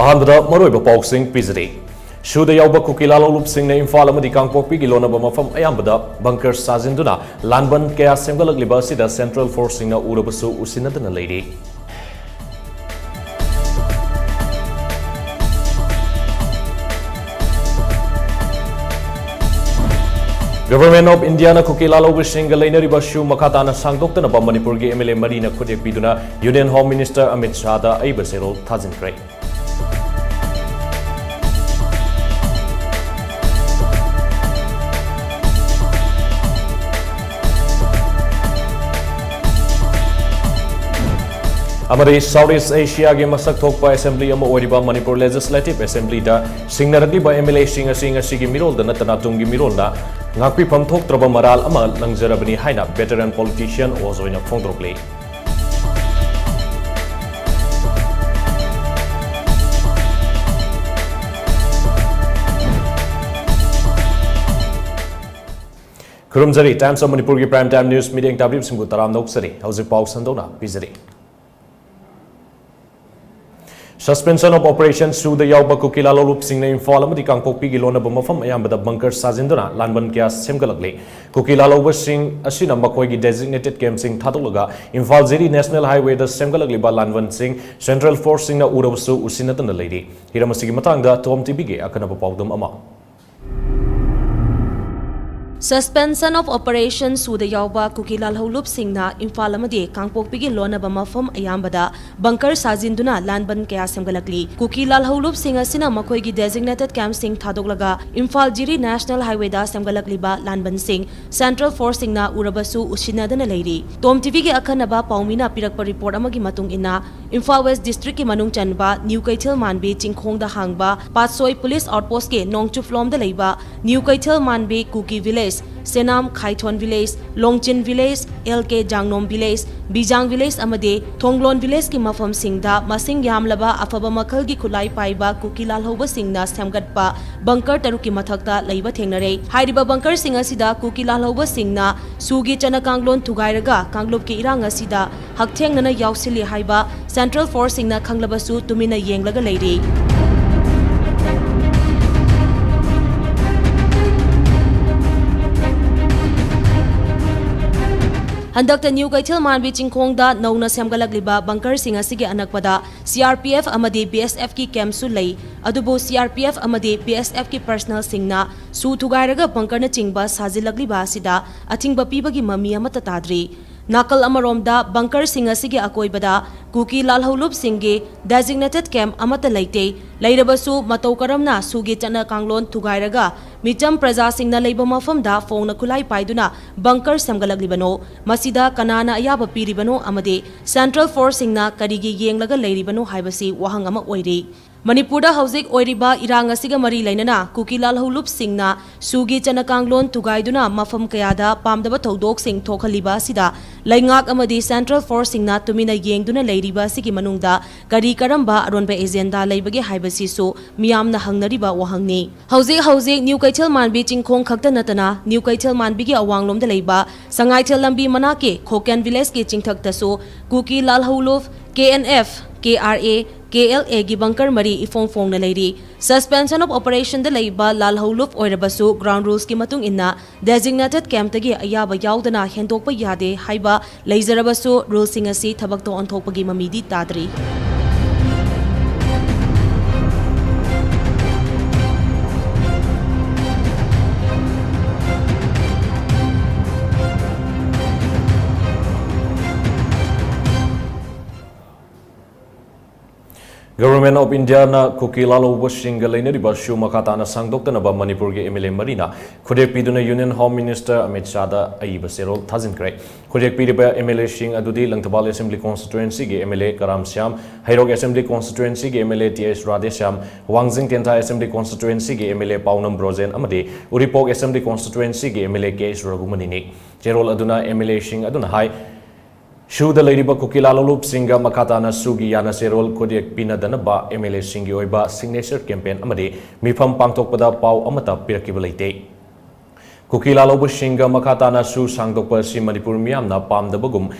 अहमदा मरोइब पाउसिंग पिजरी शुदा यावबा कुकीला लौलुपसिंग ने इम्फाल अमदी कांगपोकपी की लोनब मफम अयाम्बदा बंकर साजिंदुना लानबन कया सेमगलकलिबा असिदा सेंट्रल फोर्सिंग ना उरबसु उसिनदना लेरी गवर्नमेंट ऑफ इंडिया ना कुकीला लौबसिंग लेनरिबा शु मखाताना सांगदोक्तना मणिपुर की एमएलए मरीना खुदेपीदुना union home minister Amit Shah दा अइबसेरो थाजिनख्रे हमारे साउथ ईस्ट एशिया के मसक थोकपा असेंबली मणिपुर लेजिस्लेटिव असेंबली सिंगनरक्लिबा एमएलए की मिरोल नतना Tungi मिरोल ngakpifam thoktraba maral ama langjarabani haina veteran politician ozoina phongdrokle Kurumjari Times of Manipur ki prime time news meeting tabib singbu taram noksari hauzik pau sandona pizari Suspension of Operation Suda Yauba Kukila Lolup Singh Infal Amadi Kangpokpi ki lona bamafam ayambada bunker sajinduna lanban kya semgalakle Kukila Lolup Singh asina makhoi ki designated camp sing thatulaga Infal Ziri National Highway da semgalakle ba lanban Singh Central Force Singh na urabsu usinatana leidi hiramasi ki matangda TOMTV ge akanaba paudum ama Suspension of Operation Suda Yauba Kukila Lolup Singh na Infal amadi Kangpokpi ki lona bamafam ayambada bunker sajinduna lanban kaya semgalakli Kukila Lolup Singh asina makhoi ki designated camp sing thadoglaga Infal Jiri National Highway da semgalakli ba lanban Singh Central Force Singh na urabasu usinadana leiri TOMTV ki akhanaba paumina pirakpa report amagi matung ina Infal West District ki manung chanba New Kaithil Manbi Chingkhong da hangba Patsoi Police Outpost ke Nongchuflom da leiba New Kaithil Manbi Kuki Village Senam Khaithon Village, Longchin Village, LK Jangnom Village, Bijang Village amade Thonglon Village ki mafam singda masing yamlaba afaba makhal gi khulai paiba Kukilal hoba singna samgatpa bunker taruki mathakta leiba thengnare hairiba bunker sing asida Kukilal hoba singna sugi chana kanglon thugairaga kanglop ki irang asida hakthengna yausili haiba Central Force singna khanglabasu tumina yenglaga leiri Handakta New Kaithil Manbi Chingkhong da nauna semgalakliba bunker sing asigi anakpada CRPF amadi BSF ki camp su lei adubo CRPF amadi BSF ki personal singna su thugairaga bunker na chingba sajilakliba asida athingba pibagi mami amata tadri Nakal amaromda bunker sing asigi akoibada Kukila Lolup Singh ge designated camp amata leite leirabasu matau karamna sugi chana kanglon thugairaga micham praja singna leiba mafamda phone khulai paiduna bunker semgalaglibano masida kanana ayaba piribano amade Central Force singna karigi yenglaga leiribano haibasi wahang ama oiri Manipurda Hauzik Oiriba Irang asiga mari lainana Kukila Lolup Singhna Sugi Chana Kanglon Tugaiduna Mafam Kayada Pamdaba Thodok Singh Thokhaliba Sida Laingak amadi Central Force Singna Tumina Yengduna Leiriba Sigi Manungda Kari Karamba Aronba Agenda Leibage Haibasi so Miyamna Hangnariba Wahangni Hauzik New Kaithil Manbi Chingkhong Khakta Natana New Kaithil Manbi ki awanglom da leiba Sangaitel Lambi Manake Khoken Village ki Chingthakta so Kukila Lolup KNF KRA KLA gi bunker mari ifong fong na leiri suspension of operation da leiba Lal Lolup oirabasu ground rules ki matung inna designated camp tagi ayaba yaudana hendokpa yade haiba leizarabasu rules sing asi thabak to onthokpagi mamidi tadri Government of India na Kukila Lolup Singh leinariba shu makhatana sangdoktana ba Manipur ge MLA marina khudekpiduna Union Home Minister Amit Shah da aiba serol thajinkre khudekpiriba MLA Singh adudi Langtabal Assembly Constituency ge MLA Karam Syam Hairok Assembly Constituency ge MLA TS Radhesham Wangjing Tenta Assembly Constituency ge MLA Paunam Brojen amade Uripok Assembly Constituency ge MLA KS Ragumani ni Jerol aduna MLA Singh aduna hai Shuda Ladiba Kukila Lolup Singh Makatana Sugi Yana Serol Kodiak Pina Danaba MLA Singi Oiba Signature Campaign Amade Mifam Pangtokpada Pau Amata Pirakibalite Kukila Lolup Singh Makatana Su Sangdokpa Si Manipur Miyamna Pam Dabagum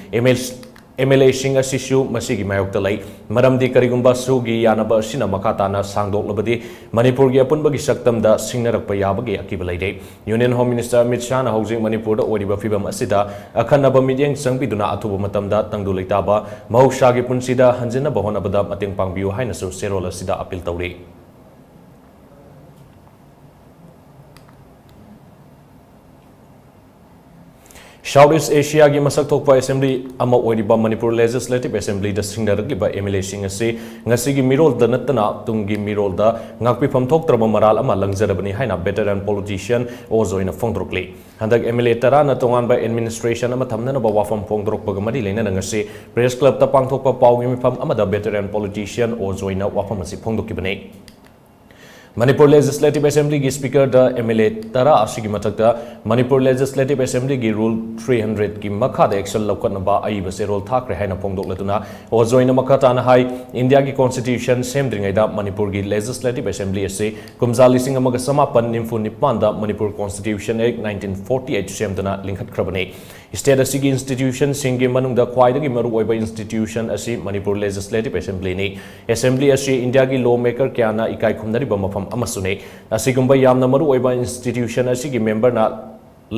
MLA sing asishu masigi mayokta lai maramdi karigumba sugi yanaba asina makatana sangdoklabadi Manipur gi apunbagi saktamda singnarakpa yabagi akiba laide Union Home Minister Amit Shah na housing Manipur da oriba fibam asida akhanaba midyeng sangpiduna atuba matamda tangdu leitaba mahukshagi punsida hanjina bahonabada mateng pangbiu haina su serol asida apil tawri Southeast Asia gi masak thokpa assembly ama oiriba Manipur Legislative Assembly da singnarakliba MLA sing ase ngasigi mirol da natana tungi mirol da ngakpi pham thoktraba maral ama langjarabani haina veteran politician ozoina fongdrokli handak MLA tara na tongan ba administration ama thamnana ba wafam fongdrokpa mari leina ngase press club ta pangthokpa pawgi mifam ama da veteran politician ozoina wafam asi fongdokibane Manipur Legislative Assembly gi Speaker da MLA tara asigi matakta Manipur Legislative Assembly gi Rule 300 ki makha da action lokatna ba ai ba serol thakre haina phongdoklatuna ojoina makata na hai India gi Constitution semdringai da Manipur gi Legislative Assembly ase kumjali sing amaga samapan nimfu nipan da Manipur Constitution Act 1948 semdana linkhat khrabane State asigi institution singi manung da khwaidagi maru oiba institution asi Manipur Legislative Assembly ni Assembly asi India gi lawmaker kyana ikai khumnari ba mafam amasune asigumba yamna maru oiba institution asigi member na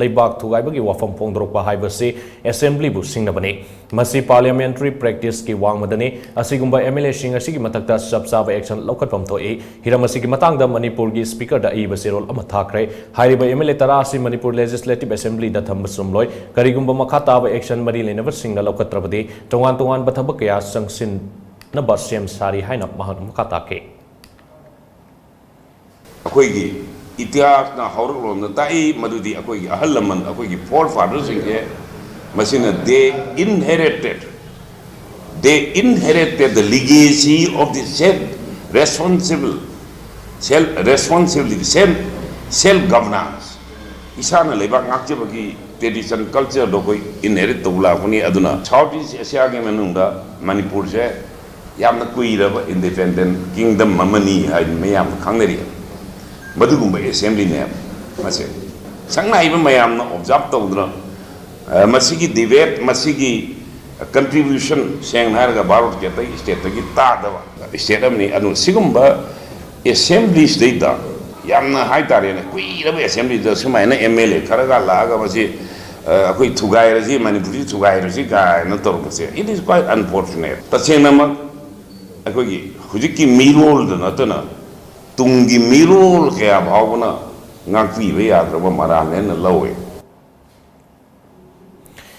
leibak thugaibagi wafam phongdrokpa haibase assembly bu singnabane masi parliamentary practice ki wangmadane asigumba MLA sing asigi matakta sabsaba action lokatpam thoi hiramasigi matangda Manipur gi speaker da iba serol ama thakre hairiba MLA tara asi Manipur Legislative Assembly da thambasumloi karigumba makhata ba action mari lenabar singna lokatrabade tongan tongan bathabak kaya sangsin na basem sari haina makhata ke akoigi इतिहास ना हौरक लोन ताई मधुदी अकोई अहलमन अकोई forefathers इंगे मशीन they inherited the legacy of the self governance isana lebak ngakje bagi tradition culture do koi inherit to la kuni aduna Southeast Asia ge manungda Manipur se yamna kuiraba independent kingdom mamani hai mayam khangnari Madugumba assembly name, Masi. Sangna even Mayam observed the Masigi debate, Masigi contribution, saying Harga Barot Geta, state the guitar, the state of me, and Sigumba assembly state Yamna Haitarian, Queen of assembly, the Sumana MLA, Karaga Laga, Masi, Kui Tugai, Manipuri, Tugai, not it is quite unfortunate. Tasenama, Akogi, Hujiki Mirol, the Natana. Tungi mirul kaya bhavana ngakwi we adraba maranen lawe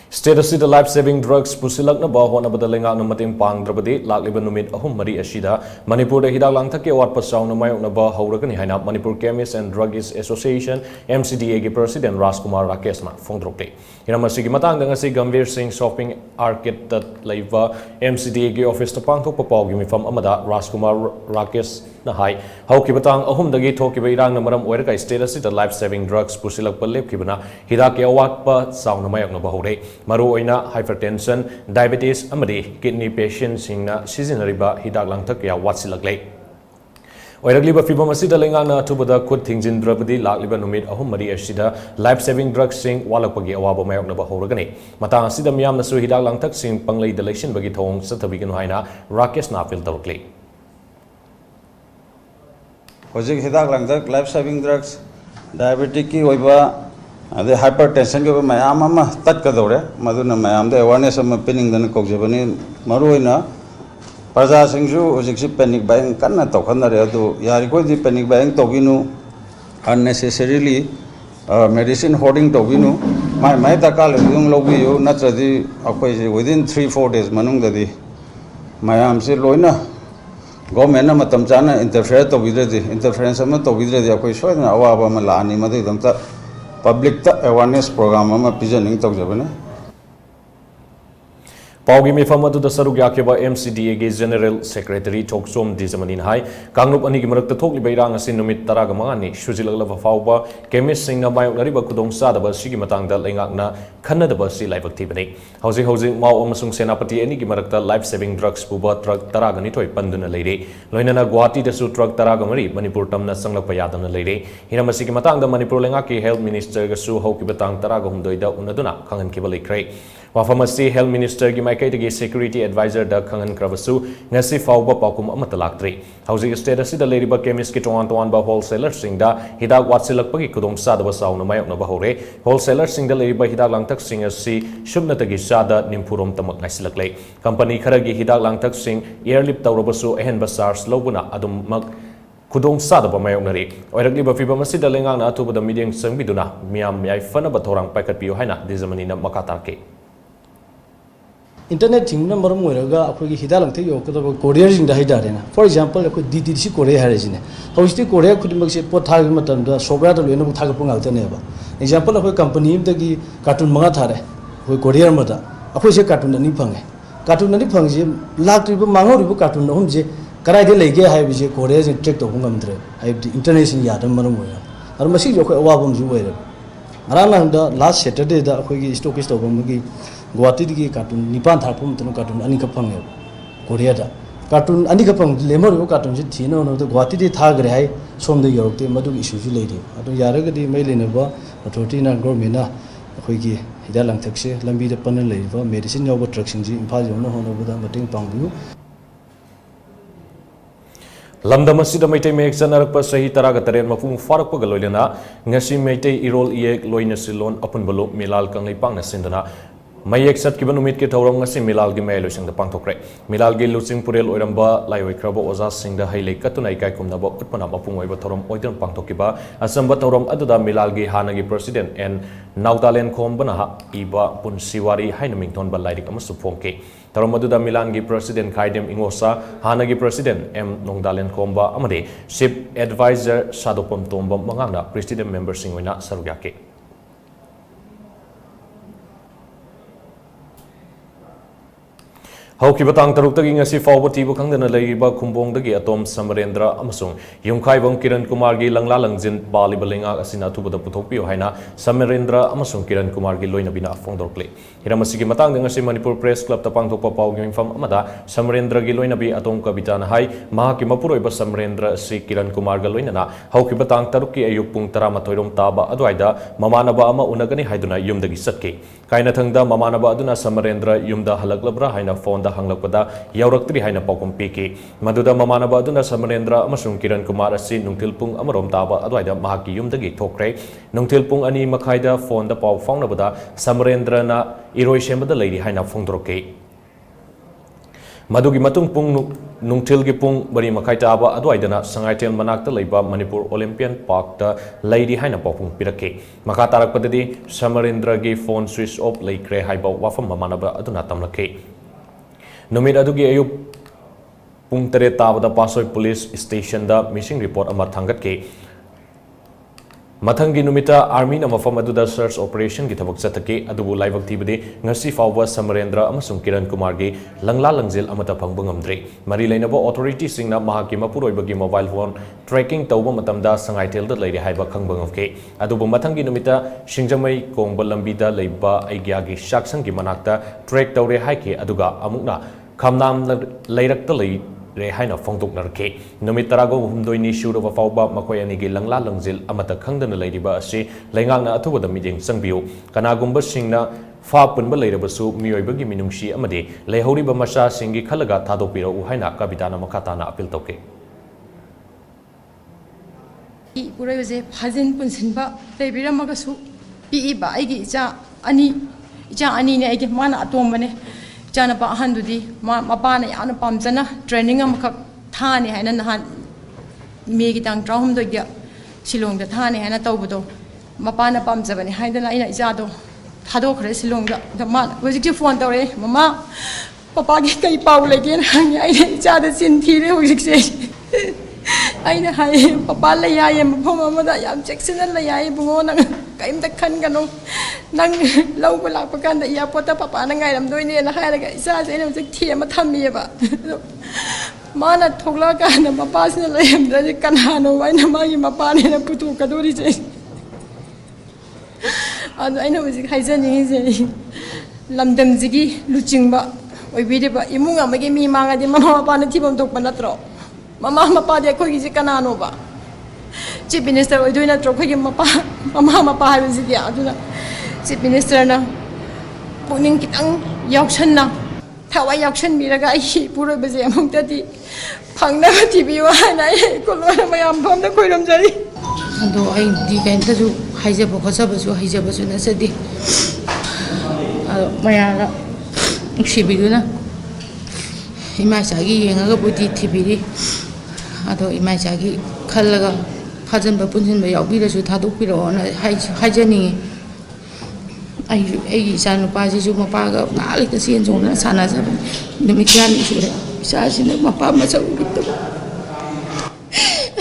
State asida life saving drugs pusilakna ba hona badalenga na mating pangdrabadi lakliba numit ahum mari asida Manipur da hidak langthak ke wat pasaw na mayok na ba hauragani haina Manipur Chemists and Druggists Association MCDA gi President Rajkumar Rakesh na fongdrokte hiramasigi matang dang asi Gambhir Singh Shopping Arcade tat laiva MCDA gi office ta pangthok papaw gi mifam amada Rajkumar Rakesh na hai hauki batang ahum dagi thoki ba irang na maram oiraga state asida life saving drugs pusilak pa lepkibana hidak ke awat pa saw na mayok na ba hore maru oina hypertension diabetes amadi kidney patients singna seasonariba hidak langthak ya watsilaklei oiragliba fibam asida lengana tubada khut thingjindrabadi lakliba numit ahum mari asida life saving drugs sing walakpagi awaba mayok na ba horagani matang asida miyam nasu hidak langthak sing panglei da election bagi thong sathabiganu haina Rakesh na apil tawklei Hojik hidak langthak life saving drugs diabetic ki oiba ade hypertension ke mayam ama tat ka dore maduna mayam de awareness ama pinning dan ko jebani maruina praja singju hojik si panic buying kanna to khanna re adu yari ko di panic buying to ginu unnecessarily medicine hoarding to ginu mai takal yung lobi yo natradi akoi within 3-4 days manung dadi mayam se loina government na matam chana interfere to bidredi interference ama to bidredi akoi soina awaba ma laani madu damta public ta awareness program ama pijaning tok jabane Paugi mifam adu da saruk yakheba MCDA ge General Secretary Choksom Dizamanin hai Kangrup ani gi marakta thokli bairang asin numit taraga mangani shujilaglaba fauba chemist singna mayok lariba kudong sa da ba sigi matang da lengakna khanna da ba si laibak thibane housing mau amasung senapati ani gi marakta life saving drugs buba truck taraga ni thoi panduna leire loinana Guwahati da su truck taraga mari Manipur tamna sanglakpa yadamna leire hinamasi gi matang da Manipur lengak ki health minister ga su hauki batang taraga humdoi da unaduna khangan kiba lekrai Wafam asi Health Minister gi maikai Security Advisor da khangan krabasu ngasi fawba pakum amata laktri. Housing state asida leriba chemist ki toan ba wholesaler singda hidak watsilak pagi kudong sada ba sauna mayok na bahore wholesaler singda leriba hidak langtak sing asi shubna tagi sada nimpurom tamak naisilak lei. Company kharagi hidak langtak sing airlift tawrabasu ehen ba SARS lobuna adum mak kudong sada ba mayok nari. Oirakli ba fiba masida lengang na atuba da meeting sangbiduna miam yai fana ba thorang paikat piyo haina dizamani na makatarke. Internet thing na maram moiraga akhoi hida langte yo ko courier jing da haidare na for example akhoi DTC courier hare jine hausti courier khudimak se pot thag matam da software da loina thag pungal ta ne ba example akhoi company da gi cartoon manga thare akhoi courier ma da akhoi se cartoon ni phange cartoon ni phang je lak tri ba mango ri ba cartoon hum je karai de lege hai bi je courier jing track to ngam dre hai international ya da maram moira ar masi jo akhoi awa bam ju wera arana da last Saturday da akhoi gi stockist to bam gi Guwahati di cartoon nipan tharpum tenu cartoon ani kapang ya Korea da cartoon ani kapang lemor yo cartoon ji thino no to Guwahati di thag re hai som de yorok te madu issue ji leidi adu yaraga di mai lene ba authority na government na akhoi gi hida langthak se lambi da panal lei ba medicine yob truck sing ji imphal yo no hono ba mating pangbiu Lamdam asida maitai mek sanarakpa sahi taraga taren mapung farakpa galoilena ngasi maitai irol iek loina silon apun balo milal kanglai pangna sindana Mayek sat kiban umit ke thawrong ngasi milal gi mai loising da pangthokre milal gi luching purel oiramba laioi kraba oza singda hailei katuna ikai kumna ba utpana mapung oiba thorom oidon pangthokiba asamba thorom aduda milal gi hanagi president and naudalen khombana ha iba punsiwari haina mingthon ba lairik amasu phongke thorom aduda milan gi president khaidem ingosa hanagi president m nongdalen khomba amade chief advisor sadopam tomba mangangna president member singoina sarugyake Hauki batang taruk tagi ngasi fawba tibu khangdana laiba khumbong dagi atom Samarendra amasung yungkhai bang Kiran Kumar gi langla langjin bali balinga asina thubada puthokpiyo haina Samarendra amasung Kiran Kumar gi loina bina phongdorkle hiramasi gi matang ngasi Manipur Press Club ta pangthokpa pawgi infam amada Samarendra gi loina bi atom kabitana hai mahaki mapuroi ba Samarendra Sri Kiran Kumar ga loina na hauki batang taruk ki ayuk pung 13 rom taba adwaida mamanaba ama unagani haiduna yumdagi satke kaina thangda mamanaba aduna Samarendra yumda halaklabra haina phone hanglakpada yauraktri haina paukum piki maduda mamanaba aduna Samarendra amasung Kiran Kumar asi nungtilpung amarom taba adwaida mahaki yumdagi thokre nungtilpung ani makhaida phone da pau faungnabada Samarendra na iroi sembada leiri haina phongdroke madugi matung pung nungtil gi pung bari makhai taba adwaidana sangaitel manakta leiba Manipur Olympian Park ta leiri haina paupung pirake makha tarakpadadi Samarendra gi phone switch off leikre haiba wafam mamanaba aduna tamlake Numit adugi ayup pung tere tabada Pasoi Police Station da missing report ama thangat ke Mathangi numita army na mafam aduda search operation gi thabak chatake adubu laibak tibade ngasi fawba Samarendra amasung Kiran Kumar gi langla langjil amata phangbang amdre mari lainaba authority singna mahaki mapuroi bagi mobile phone tracking tawba matamda sangaitel da leiri haiba khangbang amke adubu mathangi numita singjamai kongba lambi da leiba aigya gi shaksang gi manakta track tawre haike aduga amukna khamnam leirakta lei re haina phongdok narke numit tarago humdoi ni shuru wa fawba makoi ani gi langla langjil amata khangdana leiriba ase laingangna athubada mijeng sangbiu kanagumba singna fa punba leirabasu miyoibagi minungshi amade leihoriba masha singi khalaga thadopira u haina kabitana makhatana appeal toke purai je phajin punsinba leibiramaga su pi ba aigi icha ani ne aigi mana atombane chana ba handudi mapana yana pamjana training amakak thani haina nahan me gi tang trahum do gya silong da thani haina tawbudo mapana pamjabani haidana ina icha do thado khre silong da ma hojik phone tawre mama papa gi kai pau lege na ai icha da sin thire hojik se aina hai papa la ya ye mphom amada yam section la ya ye bungo nang kaim ta khan gano nang lau ba lak pakan da ya pota papa na ngai ram doi ne na hai ga isa se ne jik thi ma tham mi ba mana thogla ka na papa se la yam da kan no wai na ma gi papa ne na putu ka dori je anu aina jik hai jan ni je lamdam jigi luching ba oi bi de ba imung amagi mi manga de mama papa na thibam tok pa natro Mama mapa dia koi gi kanano ba chief minister oi doina tro koi mapa mama mapa ha ji dia aduna chief minister na puning kitang yakshanna thawai yakshan miraga ai pura beze amongtadi phangna TV wana kolona mayam bamda koiram jari ado ai di kainta ju haijaba khosabasu haijabasu nasadi mayara sibiduna imai sagi yengaga budi tibiri ado imai sagi khallaga phajanba punjinba yaubirasu thadokpiro na haijani ai isanu paji ju mapaga nalik ta sien jong na sana sa demikian isure isa sine mapa masa ubitu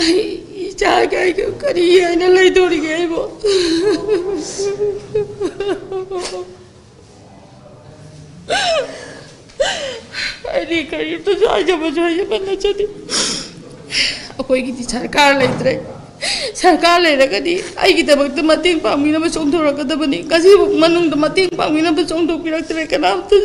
ai isa kai kari ana lai dori gai bo ai kari to aja bana chati akoi ki sarkar laitre sarkar leiragadi aigi dabakta mating pangminaba chongthorakadabani gasibu manungda mating pangminaba chongthokpiraktre kanamta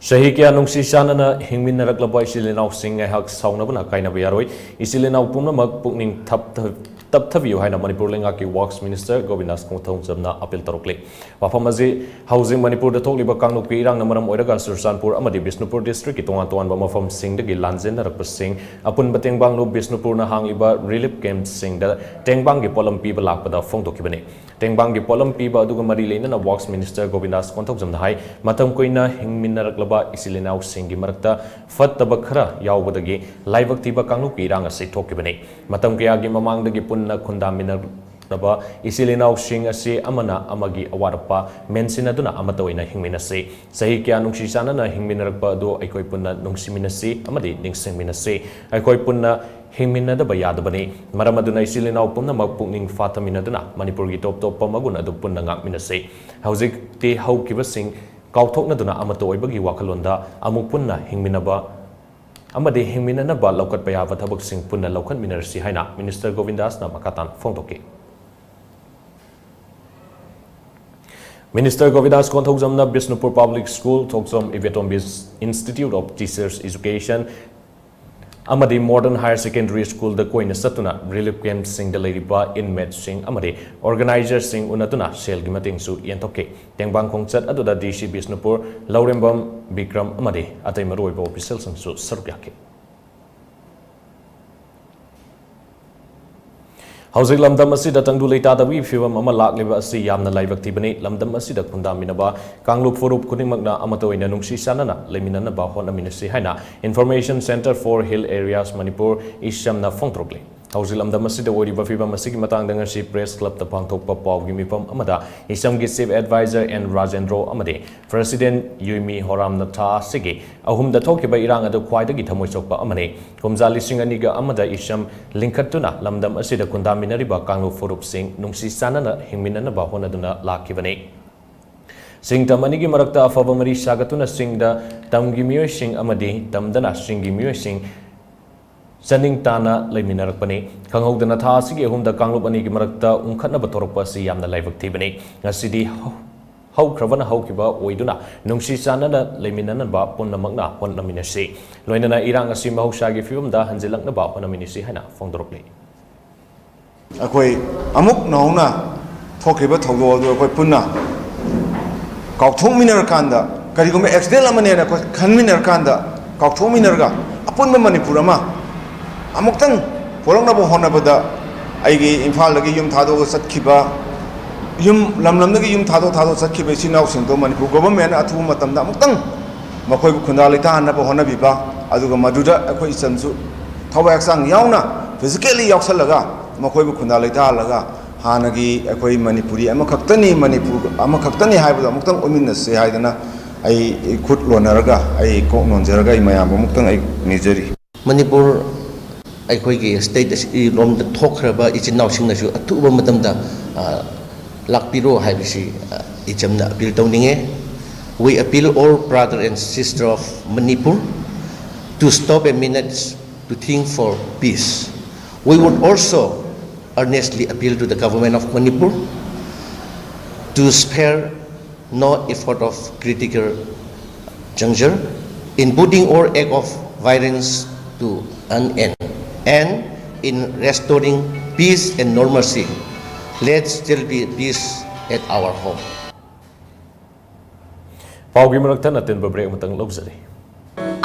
Sahi kya nungsi sanana hingminaraklaba isilinau sing ai hak saunabuna kainaba yaroi isilinau pumnamak pukning tapthaviu haina Manipur lenga ki Works Minister Govindas Kongthongchamna appeal tarukle wafamaji housing Manipur da thokliba kangnuk pi irang namaram oiraga Sursanpur amadi Bisnupur district ki tongan tongan ba mafam sing dagi lanjen narakpa sing apun batengbang no Bisnupur na hangliba relief camp sing da tengbang gi polam pi ba lakpada phongtokibani tengbang gi polam pi ba aduga mari leina na Works Minister Govindas Kongthongchamna hai matam koina hingminaraklaba isilinau sing gi marakta fattaba khara yaubadagi laibak tiba kangnuk pi irang ase thokibani matam kya gi mamangdagi na khundaminaraba isilinau sing ase amana amagi awarpa mensinaduna amatoina hingminase sahi kya nungsi sanana hingminarakpa do aikoi punna nungsiminase amadi ningsingminase aikoi punna hingminadaba yadabani maramaduna isilinau punna magpukning fataminaduna Manipur gi top pamaguna du punna ngakminase hauzik te haukiba sing kauthoknaduna amato oibagi wakalonda amuk punna hingminaba amadi hingminanaba laukat payava thabak sing punna laukat minarsi haina Minister Govindas na makatan phongtoki Minister Govindas Kongthongchamna Bisnupur Public School Thoksom Ivetom Institute of Teachers Education amadi Modern Higher Secondary School da koina satuna relief camp sing da leiriba inmate sing amadi organizer sing unatuna sel gi mating su yentoke tengbang khongchat aduda DC Bisnupur Laurembam Bikram amadi atai maroiba official sang su sarukyake Housing lamdam asida tangdu leitadawi fiwam ama lakleba asi yamna laibak tibani lamdam asida khundaminaba kanglup forup kuningmakna amatoina nungsi sanana leminanaba honaminasi haina Information Center for Hill Areas Manipur ishamna phongtrokle Housing lamdam asida oriba fibam asigi matangda ngasi press club ta pangthokpa pawgi mifam amada isamgi chief advisor and Rajendro amade President Yumi Horam Natha sigi ahumda thokiba irang adu khwaidagi thamoisokpa amane komjali singaniga amada isam linkhatuna lamdam asida kundaminariba kanglu forup sing nungsi sanana hingminanaba honaduna lakibane singtamani gi marakta afaba mari sagatuna singda tamgi miyoy sing amadi tamdana singi miyoy sing Saning tana leminarakpani kanghodana tha sigi ahumda kanglup ani gi marakta ungkhatnaba thorakpa si yamna laibak thibani ngasidi haukhravana haukiba oiduna nungsi sanana leminanaba punnamakna honnaminasi loinana irang asi mahausa gi fiumda hanjilaknaba honnaminisi haina phongdorokle akoi amuk nauna thokriba thogo do akoi punna kaukthongminar kanda karigome accident amane na khanminar kanda kaukthongminarga apunma Manipur ama amuktan porangnabo honabada aigi imphal lagi yum thado satkiba yum lamlamdagi yum thado satkiba sinau singdo Manipur government athu matamda amuktan makoi bu khunda leita hanaba honabiba aduga maduda akoi isamsu thawak sang yauna physically yaksalaga makoi bu khunda leita laga hanagi akoi Manipuri amakhaktani Manipur amakhaktani haibuda amuktan ominase haidana ai khut lonaraga ai ko nonjaraga ai mayam amuktan ai nijari Manipur अखोई state रोम थोख्रब इचिनाउसिंगनासु अथुबा मतमदा लाकपिरो हाइबिसि इचमना appeal तौनिंगे we appeal all brother and sister of Manipur to stop a minute to think for peace. We would also earnestly appeal to the government of Manipur to spare no effort of critical juncture in putting all act of violence to an end. and in restoring peace and normalcy. Let still be peace at our home. Paugi marakta natin break matang lobsari.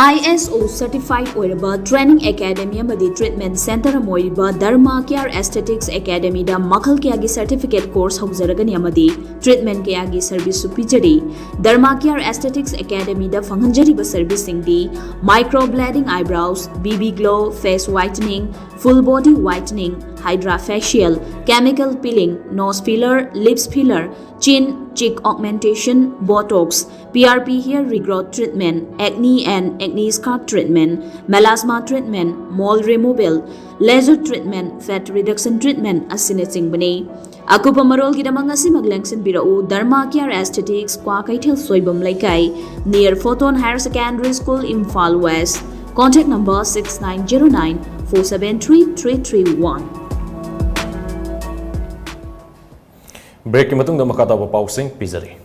ISO certified oiraba training academy amadi treatment center amoiriba Dharma Care Aesthetics Academy da makhal kayagi certificate course haujaragani amadi treatment kayagi service supijari. Dharma Care Aesthetics Academy da fanghanjariba service singdi microblading eyebrows, BB glow, face whitening, full body whitening, hydra facial, chemical peeling, nose filler, lips filler, chin, cheek augmentation, botox, PRP hair regrowth treatment, acne and acne scar treatment, melasma treatment, mole removal, laser treatment, fat reduction treatment, asinasingbani. Akupa marol gidamang asi maglengsin birau Dharma Care Aesthetics kwa Kaithel Soibam Laikai near Photon Higher Secondary School, Imphal West. Contact number 6909 473 331. Break ki matung da makata ba pau sing pizari.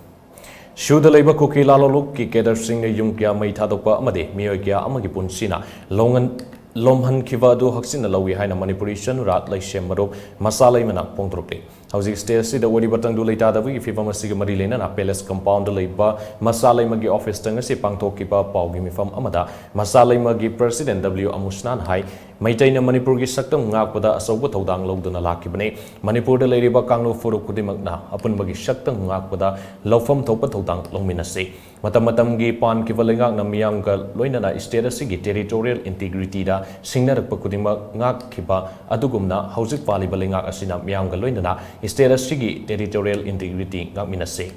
Shuda leiba kuki laloluk ki kedar sing ne yung kya mai thadokpa amade miyoi kya amagi punsina lomhan khiva du haksin na lawi haina Manipuri shanurat lai shemaro masalai manak pongtropte. Housing station da wadi batang du leita da wi fifa masig mari lena na palace compound leiba masalai magi office tanga se pangthok ki pa paugi mifam amada masalai magi president W Amusnan hai Maitaina Manipur gi saktam ngakpada asoba thodang loduna lakibane Manipur da leiriba kanglo furu kudimakna apun bagi saktam ngakpada lofam thopa thodang longminase matam gi pan ki valengak na miyam ga loinana state sigi territorial integrity da singnarakpa kudimak ngak khiba adugumna housik pali balengak asina miyam ga loinana state sigi territorial integrity ngakminase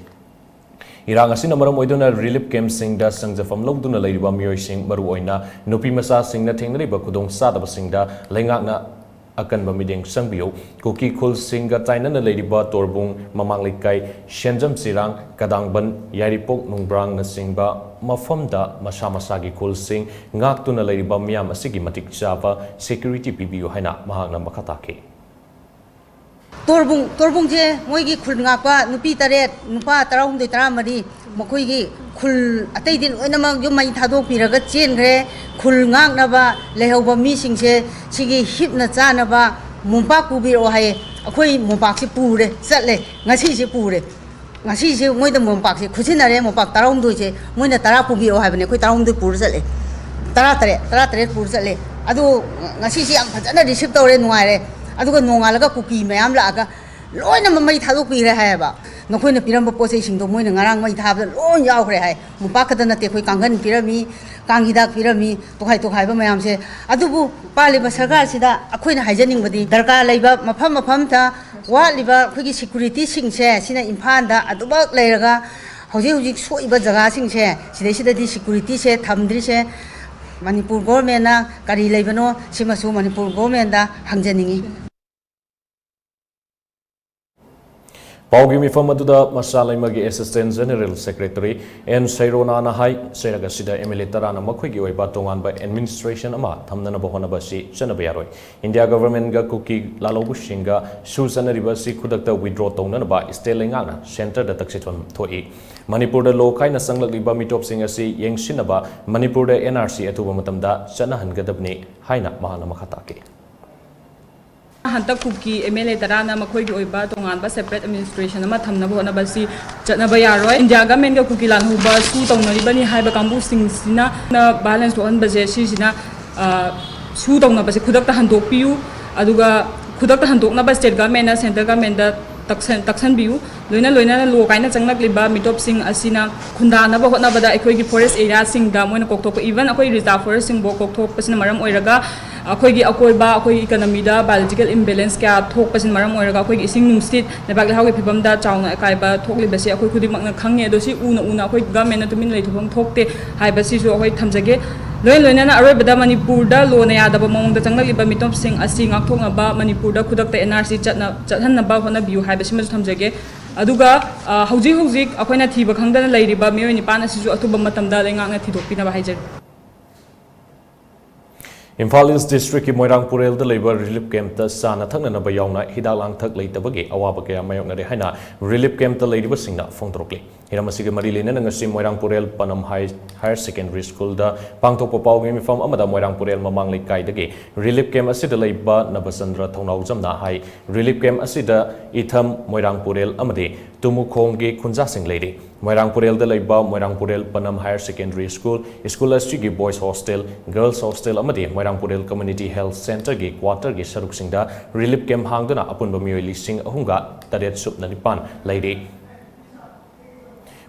Irang asina maram oiduna relief camp sing da sangjafam logduna leiriba miyoi sing maru oina nupi masa sing na thengnariba kudong sadaba sing da lengak na akan bamideng sangbiyo kuki khul sing ga tainana leiriba torbung mamang likai shenjam sirang kadangban yaripok nungbrang na singba mafamda masa gi khul sing ngak tuna leiriba miyam asigi matik chaba security pibiyo haina mahakna makatake Torbung je moi gi khul ngakpa nupi taret nupa tarahum de taramari mokoi gi khul atai din oinamang yum mai thadok piraga chen gre khul ngak na ba lehoba mi sing se sigi hip na cha na ba mumpa ku bi ro hai akoi mumpak si pure chatle ngasi si pure ngasi si moi da mumpak si khusin na re mumpak tarahum do je moi na tara pu bi ro hai bane koi tarahum do pure chatle tara tare pure chatle adu ngasi si am phajana receive tore nuai re aduga nongalaga kuki mayam laga loina mai thadok pi re hai ba nokoi na piram po se sing do moi na ngarang mai thab loi yaw khre hai mupa ka na te khoi kangan pirami kangida pirami to khai ba mayam se adubu pali ba sarkar sida akhoi na haijaning badi darka leiba mafam tha wa liba khoi gi security sing se sina imphal da aduba leiraga hoji soiba jaga sing se sida di security se thamdri se Manipur government na kari leibano simasu Manipur government da hangjaningi Paugi mifam aduda masalai magi assistant general secretary N Sairona na hai seraga sida MLA tarana makhoi gi oiba tongan ba administration ama thamnana bohona ba si chanaba yaroi India government ga kuki lalobu singa susana ribasi khudakta withdraw tongna ba state lenga na center da taksitwan thoi Manipur da lokai na sanglak liba mitop singa si yengsin ba Manipur da NRC atuba matamda chana hangadabni haina mahana makhatake Hanta kuki MLA tarana makhoi gi oiba tongan ba separate administration ama thamna bona ba si chatna ba yaroi India government ga kuki lan huba su tongnari bani haiba kambu sing sina na balance to an ba je si sina su tongna ba si khudak ta handok piu aduga khudak ta handok na ba state government na center government da taksan biu loina lo kaina changlak liba mitop sing asina khunda na ba hotna ba da ekhoi gi forest area sing da moina kokthop even akoi reserve forest sing bo kokthop pasina maram oiraga akoi gi akoi ba akoi economy da biological imbalance kya thok pasin maram oiraga akoi gi sing nungsit lebak le hauge phibam da chauna kai ba thok le basi akoi khudi makna khange do si una akoi government na tumin le thobam thokte hai basi su akoi thamjage loina na aroi bada Manipur da lo na yada ba mong da changlak liba mitop sing asi ngak thok na ba Manipur da khudak ta NRC chathan na ba hona biu hai basi ma thamjage aduga hauji akoina thiba khangdana leiriba mioi ni pana sisu atuba matamda lenga nga thidokpi na ba haijar Imphal East District ki Moirang Purel da labor relief camp ta sana thakna na ba yauna hidalang thak leitabagi awaba kaya mayokna re haina relief camp ta leiriba singna phongtrokli हिरम असिगे मरी लेना ngasi Moirang Purel Panam Higher Secondary School da pangthokpa pawgi mifam amada Moirang Purel mamang lekai dagi relief camp asida leiba Nabasandra Thonau jamna hai relief camp asida itham Moirang Purel amade Tumukhong gi khunja sing leidi Moirang Purel da leiba Moirang Purel Panam Higher Secondary School asigi boys hostel girls hostel amade Moirang Purel Community Health Center gi quarter gi saruk singda relief camp hangduna apunba mioi lising ahunga taret supna nipan leidi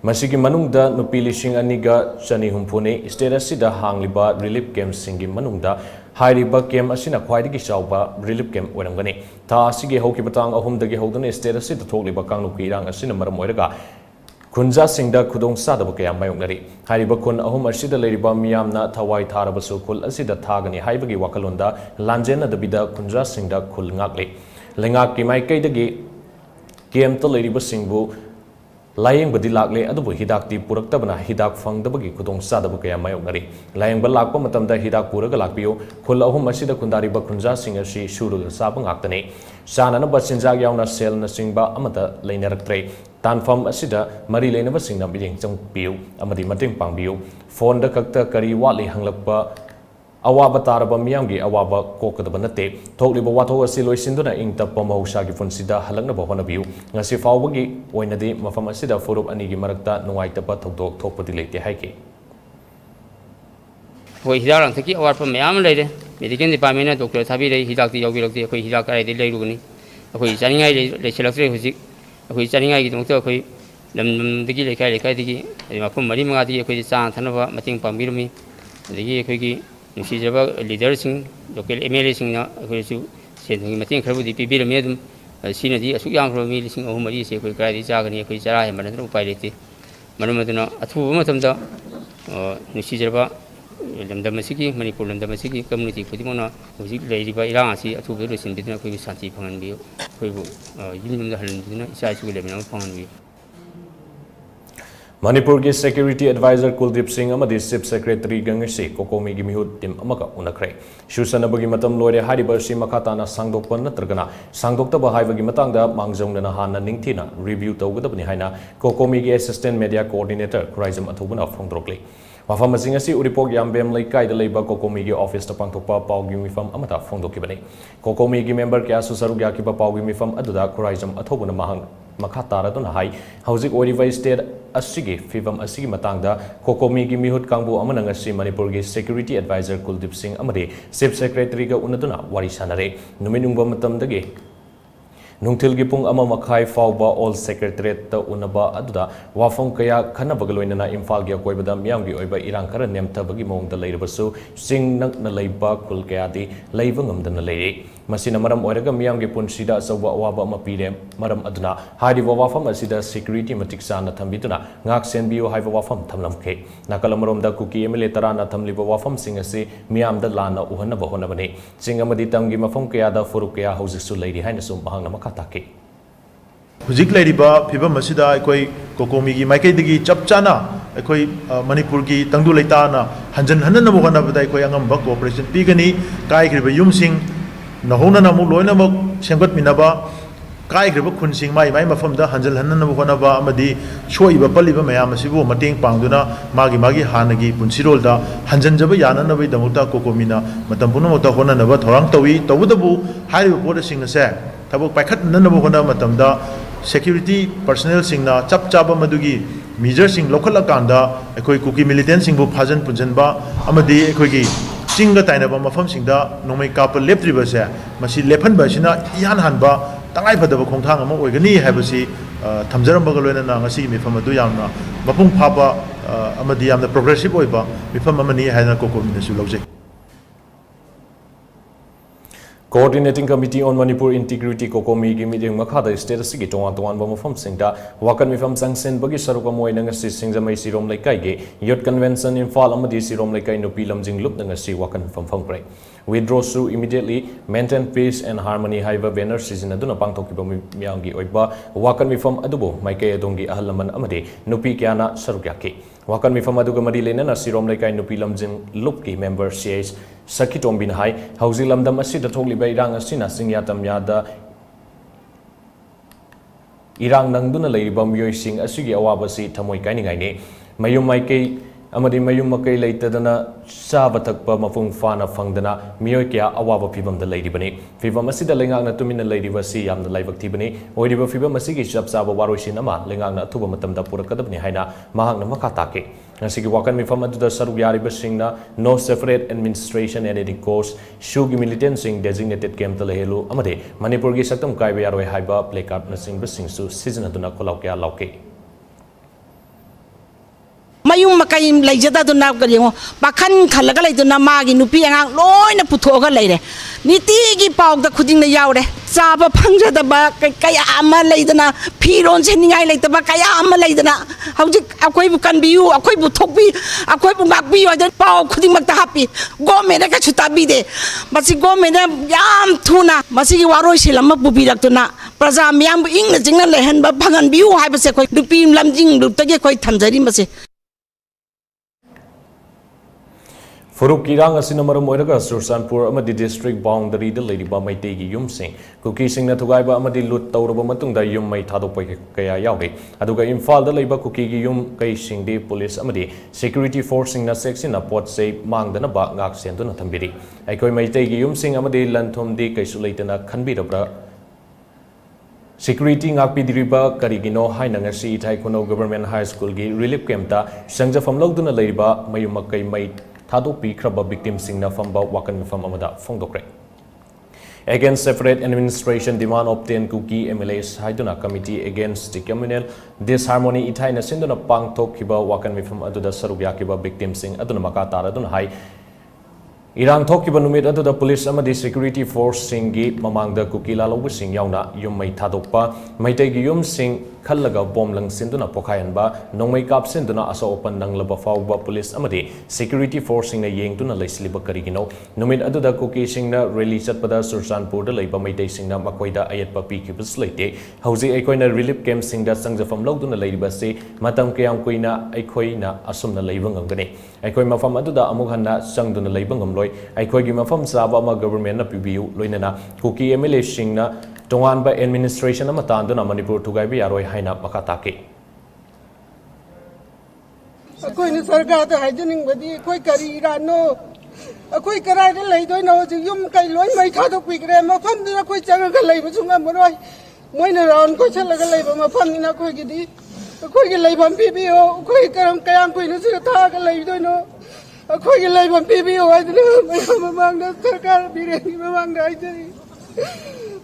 Masigi manungda nupi lising aniga chani humpune state asida hangliba relief camp singi manungda hairiba camp asina khwaidagi chawba relief camp oirangani ta asigi hoki batang ahumdagi hoduna state asida thokliba kangnuki irang asina maram oiraga khunja singda khudong sadaba kaya mayongnari hairiba khun ahum asida leiriba miyamna thawai tharabasu khul asida thagani haibagi wakalonda lanjena dabida khunja singda khul ngakle lengak ki mai kaidagi camp to leiriba singbu Layang badi lakle adubu hidak di purak tabana hidak fang dabagi kudong sadaba kaya mayok nari. Layang balak pa matamda hidak puraga lakpiyo khula ahum asida kundari ba kunja singashi shuruga sabang aktane. Sana na basinjag yaw na sel na singba amata laineraktre. Tanfam asida mari lainaba singna biding jang piyo amadi mating pang biyo. Phone da kakta kari wali hanglakpa awaba taraba miyamgi awaba kokadaba nate thokliba watho asi loisinduna ingta pamausa gi funsida halakna ba honabiu ngasi fawbagi oinadi mafam asida furup anigi marakta nuaitaba thokdok thokpadi leite haike hoi hidarang thaki awar pa mayam leide medical department na doctor thabi rei hidak ti yogi lokti khoi hidak kai de leirugni khoi chaningai le selaktre hujik khoi chaningai gi doctor khoi lam digi lekai digi mafam mari manga digi khoi cha thanaba mating pambirumi digi khoi gi Nusijaba leadersing local MLA sing na khorisu sen mating khrabu di pibir medum sina di asu yang khro mi lising ahum mari se khoi kai di chagani khoi chara he manan upai lete manumaduna athu matamda nusijaba lamdam asigi Manipur lamdam asigi community khudimona hojik leiriba irang asi athu be rosin bidna khoi santi phangan bi khoi bu yimdum da halan bidna isa isu le bina phangan bi Manipur ki Security Advisor Kuldip Singh amadi Chief Secretary Gangasi Kokomi gi mihut tim amaka unakre Shusana bagi matam loire hariba si makatana sangdokpa natragana sangdoktaba haibagi matangda mangjongna hana ningthina review tawgadabni haina Kokomi gi Assistant Media Coordinator Kraizam athubuna phongdrokle Wafam asing asi uripok yambem laikai da leiba Kokomi gi office ta pangthokpa pawgi mifam amata phongdokibani Kokomi gi member kya susaru gya kiba pawgi mifam aduda Kraizam athubuna mahang makatara dun hai hauzik oriva state asigi fivam asigi matangda Kokomi gi mihut kangbu amana ngasi Manipur gi Security Advisor Kuldip Singh amade Chief Secretary ga unaduna wari sanare numinungba matamdagi Nungtil gi pung ama makhai fawba all secretariat ta unaba aduda wafong kaya khanabaga loinana Imphal gi akoibada miyam gi oiba irang khara nemthabagi mongda leirabasu sing nak na leiba kul kaya di leiba ngamdana leire masina maram oiraga miyam gi punsida asawa awaba ama pire maram aduna hari wafam asida security matik sana thambiduna ngak senbiyo haiba wafam thamlamke nakalamaromda kuki emele tarana thamliba wafam sing ase miyam da lana uhanaba honabane sing amadi tamgi mafam kaya da furuk kaya hausisu leiri haina sum bahang namaka Taki. Hujik lairiba phibam asida ekoi Kokomi gi maikai digi chap chana ekoi Manipur gi tangdu leitana hanjan hanan namu hana bada ekoi angamba cooperation pigani kai griba yumsing nahona namu loina mok semgat minaba kai griba khunsing mai mafam da hanjal hanan namu hana ba amadi soiba paliba mayam asibu mating pangduna magi hanagi punsirol da hanjan jaba yana nabai damuta Kokomi na matam puno mota hona naba thorang tawi tawudabu hariba poda sing ase tabuk paikhat nanabo hona matamda security personnel singna chap chaba madugi measure sing local akanda ekoi kuki militant singbu phajan punjanba amadi ekoi gi singa tainaba mafam singda nomai kap leptriba se masi lephan ba sina yan hanba tangai phadaba khongthang ama oigani habasi thamjaram bagaloina na ngasi mifam adu yamna mapung phaba amadi yamna progressive oiba mifam amani haina Kokomi na su lojek Coordinating Committee on Manipur Integrity Kokomi gi meeting makhada state asigi tongan mafam singda wakan mifam sangsen bagi saruka moina ngasi singjamai sirom laikai ge youth convention Imphal amadi sirom laikai nupi lamjing lup ngasi wakan mifam phangprai withdraw su immediately maintain peace and harmony haiba banner season aduna pangthokiba miyangi oiba wakan mifam adubo maikai adongi ahalaman amade nupi kyana sarukyaki wakan mifam aduga mari lenana sirom laikai nupi lamjing lup ki member CH Sakitom bin hai hauzi lamdam asida thokliba irang asina singyatam yada irang nangduna leiriba miyoi asigi awabasi thamoi kainingaini mayum maikei amadi mayum makai leitadana saba thakpa mafung fana fangdana miyoi kya awaba phibamda leiribani phibam asida lengangna tumina leiribasi yamna laibak thibani oiriba phibam asigi chapsaba waroisin ama lengangna thuba matamda purakadabni haina mahangna makatake ngasigi wakan mifam aduda saruk yariba singna no separate administration and editing course shugi militant sing designated camp lehelu amade manipur gi saktam kaiba yaroi haiba placard na sing singsu season aduna kolau kya lauke mayum makai leijada duna galingo pakhan khalaga leiduna magi nupi angang loina puthoga leire niti gi pawda khuding na yawre chaba phangjada ba kaya ama leidana phiron seningai leitaba kaya ama leidana hauji akoi bu kan biu akoi bu thokbi akoi bu ngak biu da paw khuding mak ta happy government ka chuta bi de masi government yam thuna masi gi waroi silam bu bi raktuna praja miyam ing na jingna lehen ba phangan biu hai ba se koi dupi lamjing du ta ge koi thamjari mase Furuk kirang asina maram oiraga Sursanpur amadi district boundary da leiriba maitegi yumsing kuki singna thugaiba amadi lut tawraba matungda yum mai thadokpai kaya yauge aduga Imphal da leiba kuki gi yum kai singdi police amadi security force singna section na pot sei mangdana ba ngak senduna thambiri aikoi maitegi yumsing amadi lanthomdi kaisu leitana khanbirabra security ngakpi diriba karigino haina ngasi ithai khono government high school gi relief camp ta sangjafam logduna leiriba mayumakai mai Thadok Pikraba victim singna famba wakan mifam amada fongdokre. Against separate administration demand obtain kuki MLAs haiduna committee against the communal disharmony ithai na sinduna pangthok kiba wakan mifam aduda sarugya kiba victim sing aduna makata aduna hai Irang thokiba numit aduda police amadi security force singi mamangda kuki lalobu sing yauna yum mai thadokpa maitai gi yum sing khallaga bom lang sinduna pokhayanba nongmai kap sinduna asa open nanglaba fawba police amadi security force singna yengtuna leisliba karigino numit aduda kuki singna rally chatpada Sursanpur da leiba maitai singna makoida ayatpa pikibus leite hauji aikoina relief camp singda sangjafam logduna leiba se matam kayam koina aikoina asumna leiba ngamgane aikoi mafam aduda amuk hanna sangduna leiba ngamloi aikoi gi mafam saba ma government na pibiu loinana kuki MLA singna Tongan ba administration ama tanduna Manipur thugaibi yaroi haina makatake akoi ni sarkar ta haijuning badi koi kari irano akoi karai da lei doi no ji yum kai loi mai tha do pikre ma pham dina koi changa ga lei bu sunga moroi moi na ron koi chala ga lei ba ma pham ni na koi gi di akoi gi lei bam pi o koi karam kayang koi nu su tha ga lei doi no akoi gi lei bam pi o ai dina ma mang da sarkar bi re ni ma mang da ai ji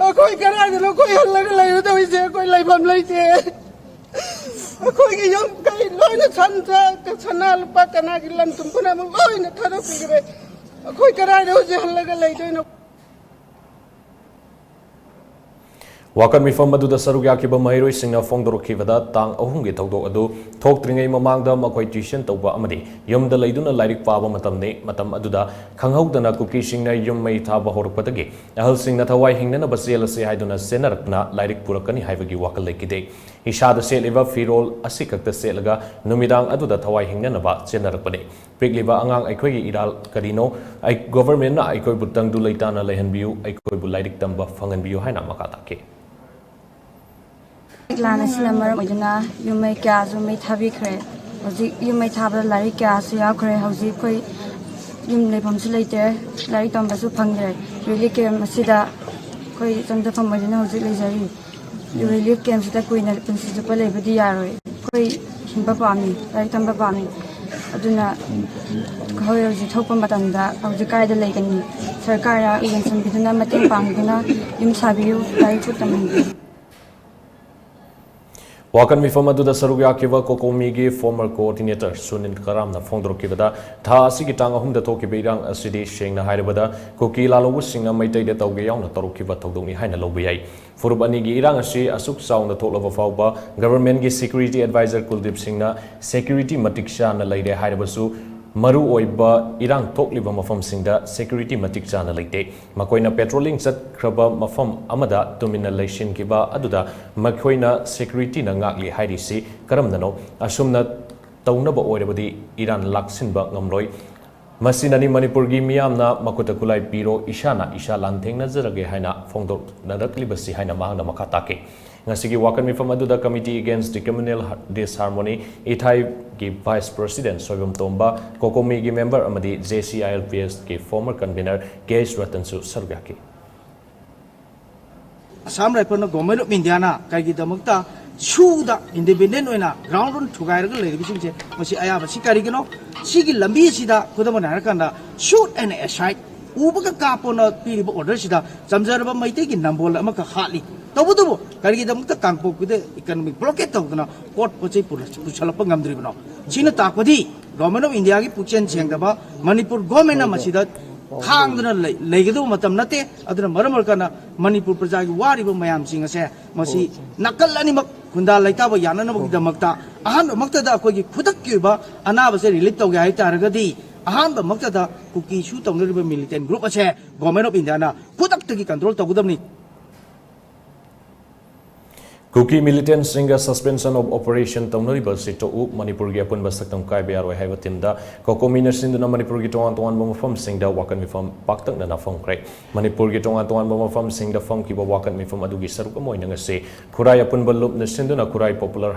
Akoi karai da koi halaga lei do ise koi lei bam lei je akoi gi yum kai loi na chanta ka chana lupa kana gi lan tum puna mo loi na thado pigre akoi karai do je halaga lei doi no Wakan mifam aduda sarugya kiba mairoi singna fongdorokibada tang ahumgi tawdok adu thoktringai mamangda makoi tuition tawba amadi yumda leiduna lairik paba matamne matam aduda khanghaudana kuki singna yum mai thaba horokpadagi ahal singna thawai hingnana basel ase haiduna senarakna lairik purakani haibagi wakal lekide ishada seliba firol asikakta selaga numidang aduda thawai hingnana ba senarakpane pekliba angang aikoi iral karino ai government na aikoi butang du leitana lehanbiu aikoi bu lairik tamba fanganbiu haina makatake Lana Slammer Majana, you make gas, you may have it credit. You may have a Larry gas, you are credit, how you quay, you may come later, Larry Tombasu Pangre, really came Masida, quay Santa from Majana, Zilizari. You really came to the Queen at Principal Labor Diary, quay Himbapami, Larry Tambapami. Aduna, Hoyer Zitopamatanda, of the Kaida Lake and Sarkara, even some Biduna Matin Panguna, Yum Sabiu, Larry Putamandi. Wakan mifam aduda sarugya kiba kokomi gi former coordinator Sunil Karamna fongdorokibada tha asigi tang ahumda thokiba irang asidi shengna hairabada koki lalobu singa maitai da tawge yauna tarukiba tawdongni haina lobiyai furub ani gi irang asi asuk sauna thoklaba fawba government gi security advisor Kuldip Singhna security matiksha na leide hairabasu maru oiba irang thokliba mafam singda security matik chana leite makoina patrolling chat khraba mafam amada tumina leishin kiba aduda makoina security na ngakli hairisi karamnano asumna taunaba oirabadi iran laksinba ngamloi masinani Manipur gi miyamna makuta kulai piro isha lantheng na jarage haina fongdor narakli basi haina mahna makatake ngasigi wakan mifam aduda Committee Against the Communal Disharmony ithai ki Vice President Soibam Tomba Kokomi ki member amadi JCILPS ki former convener Gesh Ratansu Sargaki Assam Rifle Government of India na kaigi damakta suda independent oina ground run thugairaga leibisingse masi ayaba sikarigino sigi lambi sida kudamana harakanda shoot and aside ubaga kapona piriba order sida jamjaraba maite ki nambol amaka hali tabudubo karigi damakta kangpo kude economic blockade tawdana court pochai puchalapa ngamdribno china takpadi Government of India ki puchen chengdaba Manipur government na masida khangdana leigadu matam nate aduna maramarkana Manipur praja ki wariba mayam singase masi nakal animak kunda laitaba yananabagi damakta ahan makta da akoi ki khudak kiba anaba se relief tawge hai taragadi ahan makta da kuki shu tawngriba militant group ase Government of India na khudak tagi control tawgudamni Kuki militant singa suspension of operation taunariba sito u Manipur gi apun basaktam kai biaroi haiba timda Kokomi na sinduna Manipur gi tongan mafam singda wakan mifam paktak na fam krai Manipur gi tongan mafam singda fam ki wakan mifam adugi saruk amoy nga se kurai apun balup na sinduna kurai popular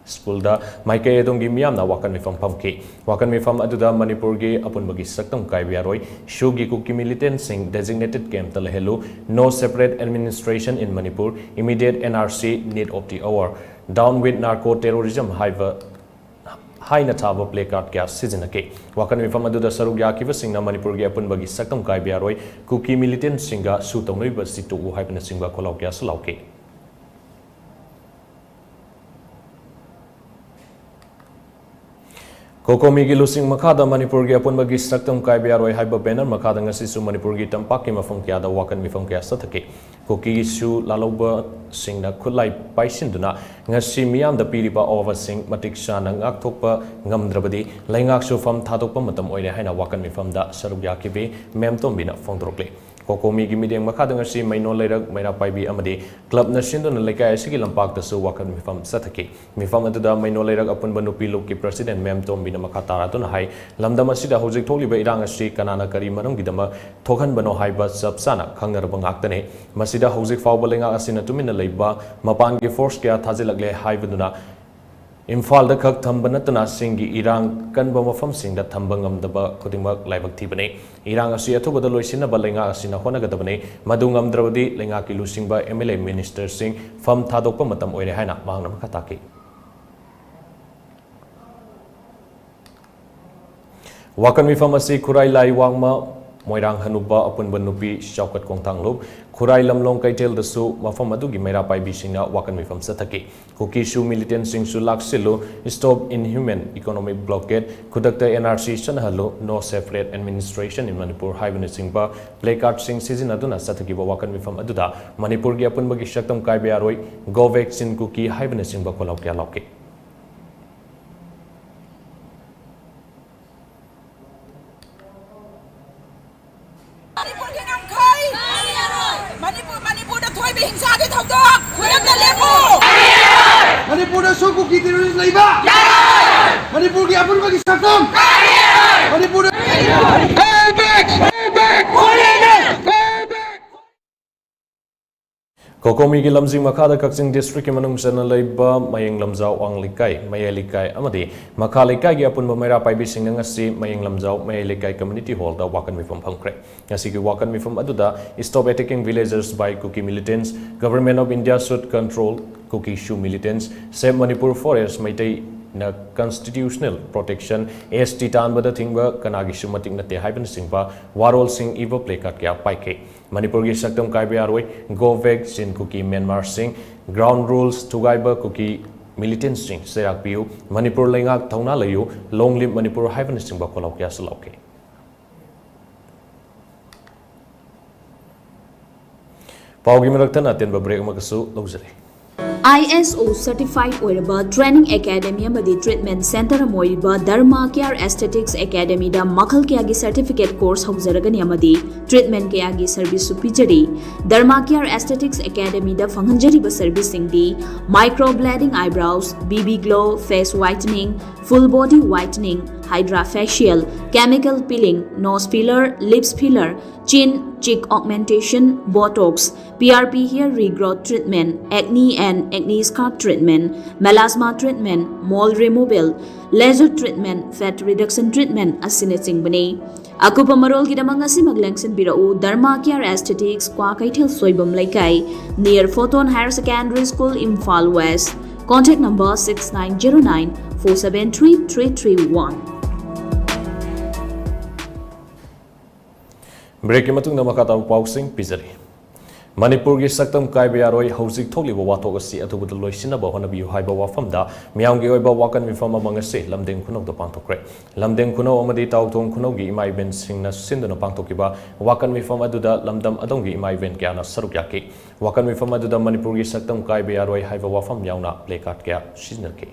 school da maike edong gi miam na wakan mifam pamki wakan mifam aduda Manipur gi apun bagi saktam kai biaroi shugi kuki militant sing designated camp talahelu no separate administration in Manipur immediate NRC need of the hour down with narco terrorism high na thaba placard kya sizinake wakan mifam aduda saruk yakiba singna Manipur gi apun bagi saktam kai biaroi kuki militant singa su tawnoi ba situ u haibna singba kholau kya salauke Kokomi gi lusing makada Manipur gi apun bagi saktam kai biaroi haiba banner makada ngasi su Manipur gi tampak ki mafam kya da wakan mifam kya sathake koki su laloba singna khulai paisinduna ngasi miyam da piriba over sing matik shana ngak thokpa ngamdrabadi laingak su fam thadokpa matam oire haina wakan mifam da saruk yakibe mem tombina fongdrokle Kokomi gi mideng makada ngasi maino leirak maina paibi amadi club na sinduna lekai asigi lampak da su wakan mifam sathake mifam aduda maino leirak apun banupi lok ki president mem tombi makatara tun hai lamdam asida hojik tholiba irang asi kanana kari manung gidama thokhan bano haiba sabsana khangnarba ngaktane masida hojik fawba lenga asina tumina leiba mapan gi force kya thajilagle haibaduna Imphal da khak thamba natana singi irang kanba mafam singda thamba ngamdaba khudingmak laibak thibane irang asi athubada loisina balenga asina honagadabane madu ngamdrabadi lenga ki lusingba MLA minister sing fam thadokpa matam oire haina mahangna makataki Wakan mifam asi kurai lai wangma moirang hanuba apun banupi shaukat kongtang lob kurai lamlong kaitel dasu mafam adugi mera pai bisingna wakan mifam sathaki kuki su militant sing su laksilu stop inhuman economic blockade kudakta NRC sanhalu no separate administration in Manipur haibana singba placard sing season aduna sathaki ba wakan mifam aduda Manipur gi apun bagi shaktam kai biaroi go vaccine kuki haibana singba kolau kya lauke Manipur da so kuki terrorist laiba Manipur ki apun bagi sakam Manipur Kokomi gi lamjing makada kakjing district manung sana leiba mayeng lamjau ang likai mayai likai amadi makha likai gi apun bamaira paibi sing ngasi mayeng lamjau mayai likai community hall da wakan mifam phangkre ngasi gi wakan mifam aduda stop attacking villagers by Kuki militants government of India should control Kuki Shu militants save Manipur forest maitai na constitutional protection ST tan bada thingba kanagi sumatik na te haiban singba warol sing ivo placard kya paike Manipur gi saktam kai biaroi go veg sin Kuki Myanmar sing ground rules tugaiba Kuki militant sing serak piu Manipur lengak thauna layu long live Manipur haiban singba kolau kya salauke Paugi meraktan aten ba break makasu logzare ISO certified oiraba training academy amadi treatment center amoiba Dharma Care Aesthetics Academy da makhal kya gi certificate course hawzaragani amadi treatment kya gi service supijari Dharma Care Aesthetics Academy da fanghanjari ba service singdi microblading eyebrows BB glow face whitening full body whitening hydrofacial, chemical peeling, nose filler, lips filler, chin, cheek augmentation, botox, PRP hair regrowth treatment, acne and acne scar treatment, melasma treatment, mole removal, laser treatment, fat reduction treatment asinachingbanei. Akupa marol gidamang asi maglengsin birau Dharma Care Aesthetics Kwa Kaithel Soibam Laikai near Photon Higher Secondary School, Imphal West. Contact number 6909-473-331. Break matung na makataw pausing pizari. Manipur gi saktam kaiba yaroi hauzik thokliba wathok asi athubud loisinaba honabiu haiba wafamda miyamgi oiba wakan mifam amang ase lamdeng khunok da pangthokre lamdeng khunok amadi tawthong khunok gi imai ben singna sindana pangthokiba wakan mifam aduda lamdam adongi imai ben kyana saruk yaki wakan mifam aduda Manipur gi saktam kaiba yaroi haiba wafam yauna placard kya siznarke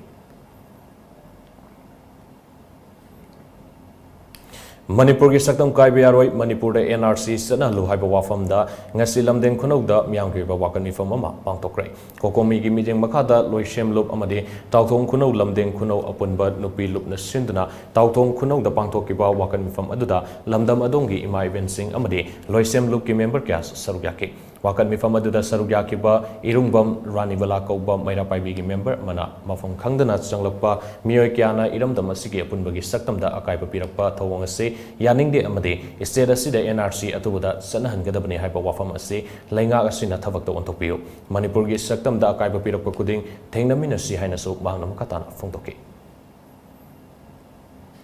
Manipur gi saktam kaiba yaroi Manipur da NRC sana lu haiba wafam da ngasi lamdeng khunok da miyamgi ba wakan mifam ama pangthokre kokomi gi mijeng makada loisem lup amade tawthong khunok lamdeng khunok apunba nupi lup na sindana tawthong khunok da pangthokiba wakan mifam aduda lamdam adongi imai ben sing amade loisem lup ki member kya sarugyake wakan mifam aduda sarugyake irungbam ranibala kauba maira paibi gi member mana mafam khangdana changlakpa miyoi kyana iramdam asigi apunba gi saktam da akaiba pirakpa thawang ase yaningde amade state asida NRC atubuda sanahangadabani haiba wafam ase lainga asina thabak ta onthokpiyo Manipur gi saktam da akaiba pirakpa kuding thengnamina si haina so bangnam katana phongtoke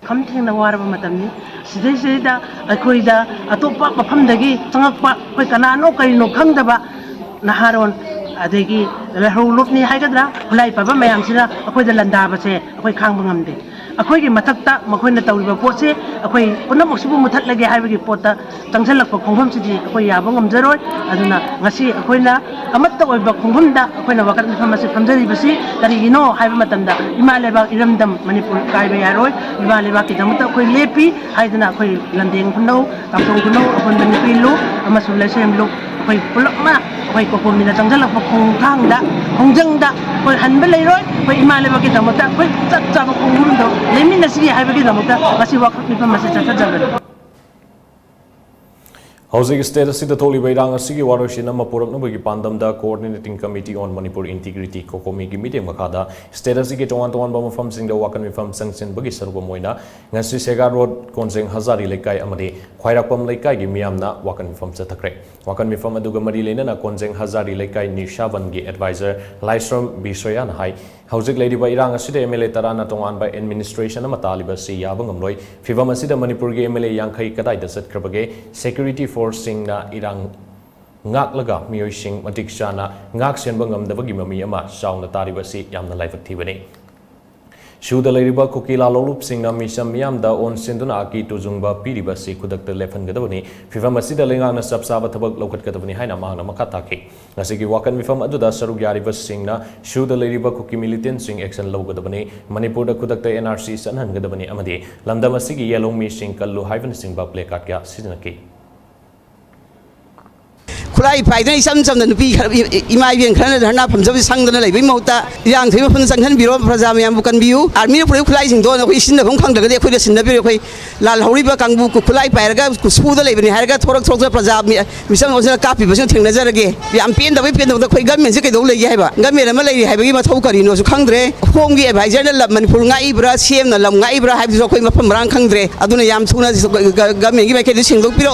kham thengna waraba matamni sidai akoida atopa mafamdagi changakpa koi kanano kaino khangdaba naharon adegi lahulupni haigadra hulai paba mayamsina akoida landabase akoi khangba ngamde अखोई मथक्ता मखोइना तौरिबा पोसे अखोई पुनमक्सिबु मुथाtlage हाइबगी पोता तंगसलकपा खोंगफम सिदि अखोई याबा ngamjaroi aduna ngasi अखोइना अमत्ता ओइबा खोंगफमदा अखोइना वाकत मिफमसे फमजरिबसी करिगिनो हाइबा मतमदा इमा लेबा इरमदम मणिपुर काइबा यारोइ इमा लेबा कि दमता अखोई लेपि हाइदना अखोई लंदेंग खुनौ तापथों खुनौ अखोइ मणिपिलु अमसु लेसेमलु अखोइ पुलकमा अखोइ कोकोमिना तंगसलकपा खोंगथांगदा खोंजंगदा अखोइ हनबा लेरोइ अखोइ इमा लेबा कि दमता अखोइ चक चाबा खोंगुमदो लेमिना सिरि हाइबगी दमता ngasi वाकत मिफमसे चतजगन Housing state asida tholi bairang asigi waroshina mapuraknabagi pandamda coordinating committee on Manipur integrity kokomi gi meeting makada state asigi tongan ba mafam singda wakan mifam sanction bagi saruba moina ngasi Sega road konjeng hazari lekai amadi khwairakpam lekai gi miyamna wakan mifam chathakre wakan mifam aduga mari lena konjeng hazari lekai nishavan gi advisor Laisram Bisoyan hai Housing lady by Irang asida MLA tarana tongan by administration ama taliba si yabang amloi fivam asida Manipur gi MLA yankhai kadai da satkhrabage security force singna irang ngak laga miyoi sing matik chana ngak senba ngamdabagi mami ama sauna tariba si yamna laifak thibani Shuda Lariba Kukila Lolup Singna Misham Yam da on Sinduna Aki to Zumba Piriba si Kudak the Lefan Gadavani, Fivamasida Lingana Subsaba Tabak Lokat Gadavani Haina Mahana Makataki. Nasiki Wakan Mifam Aduda Sarugyari Singna, Shuda Lariba Kuki Militant Sing Exan Logadavani, Manipur Kudak the NRC Sanhan Gadavani Amadi, Landamasigi Yellow Mishing Kalu Hivan Singba Plekatya Sidanaki. खुलाई पाइदन इसम सम नुपी इमाइबेन खरन धरना फमजब संगदन लेबै मौता यांग थैबा fun संगन बिरो प्रजा मयाम बुकन बिउ army पुरै खुलाई सिंग दो नखै सिन भम खंगदगदे अखै सिन बिरो अखै लाल हौरिबा कांगबु खुलाई पाइरगा कुसुदा लेबनि हारगा थोरक थोरक प्रजा मिसम ओजना कापि बसन थेंगनजरगे याम पेन दबै पेन दबै खै गवर्नमेंट से कैदौ लैगे हाइबा गवर्नमेंट अमा लैरि हाइबगी मथौ करिनो सु खंगद्रे होमगी एडवाइजर न लब मणिपुर गाइब्रा सीएम न लम गाइब्रा हाइबसु अखै मफम रांग खंगद्रे अदुना याम थुना गवर्नमेंट गी माइकेदु सिंगदौ पिरौ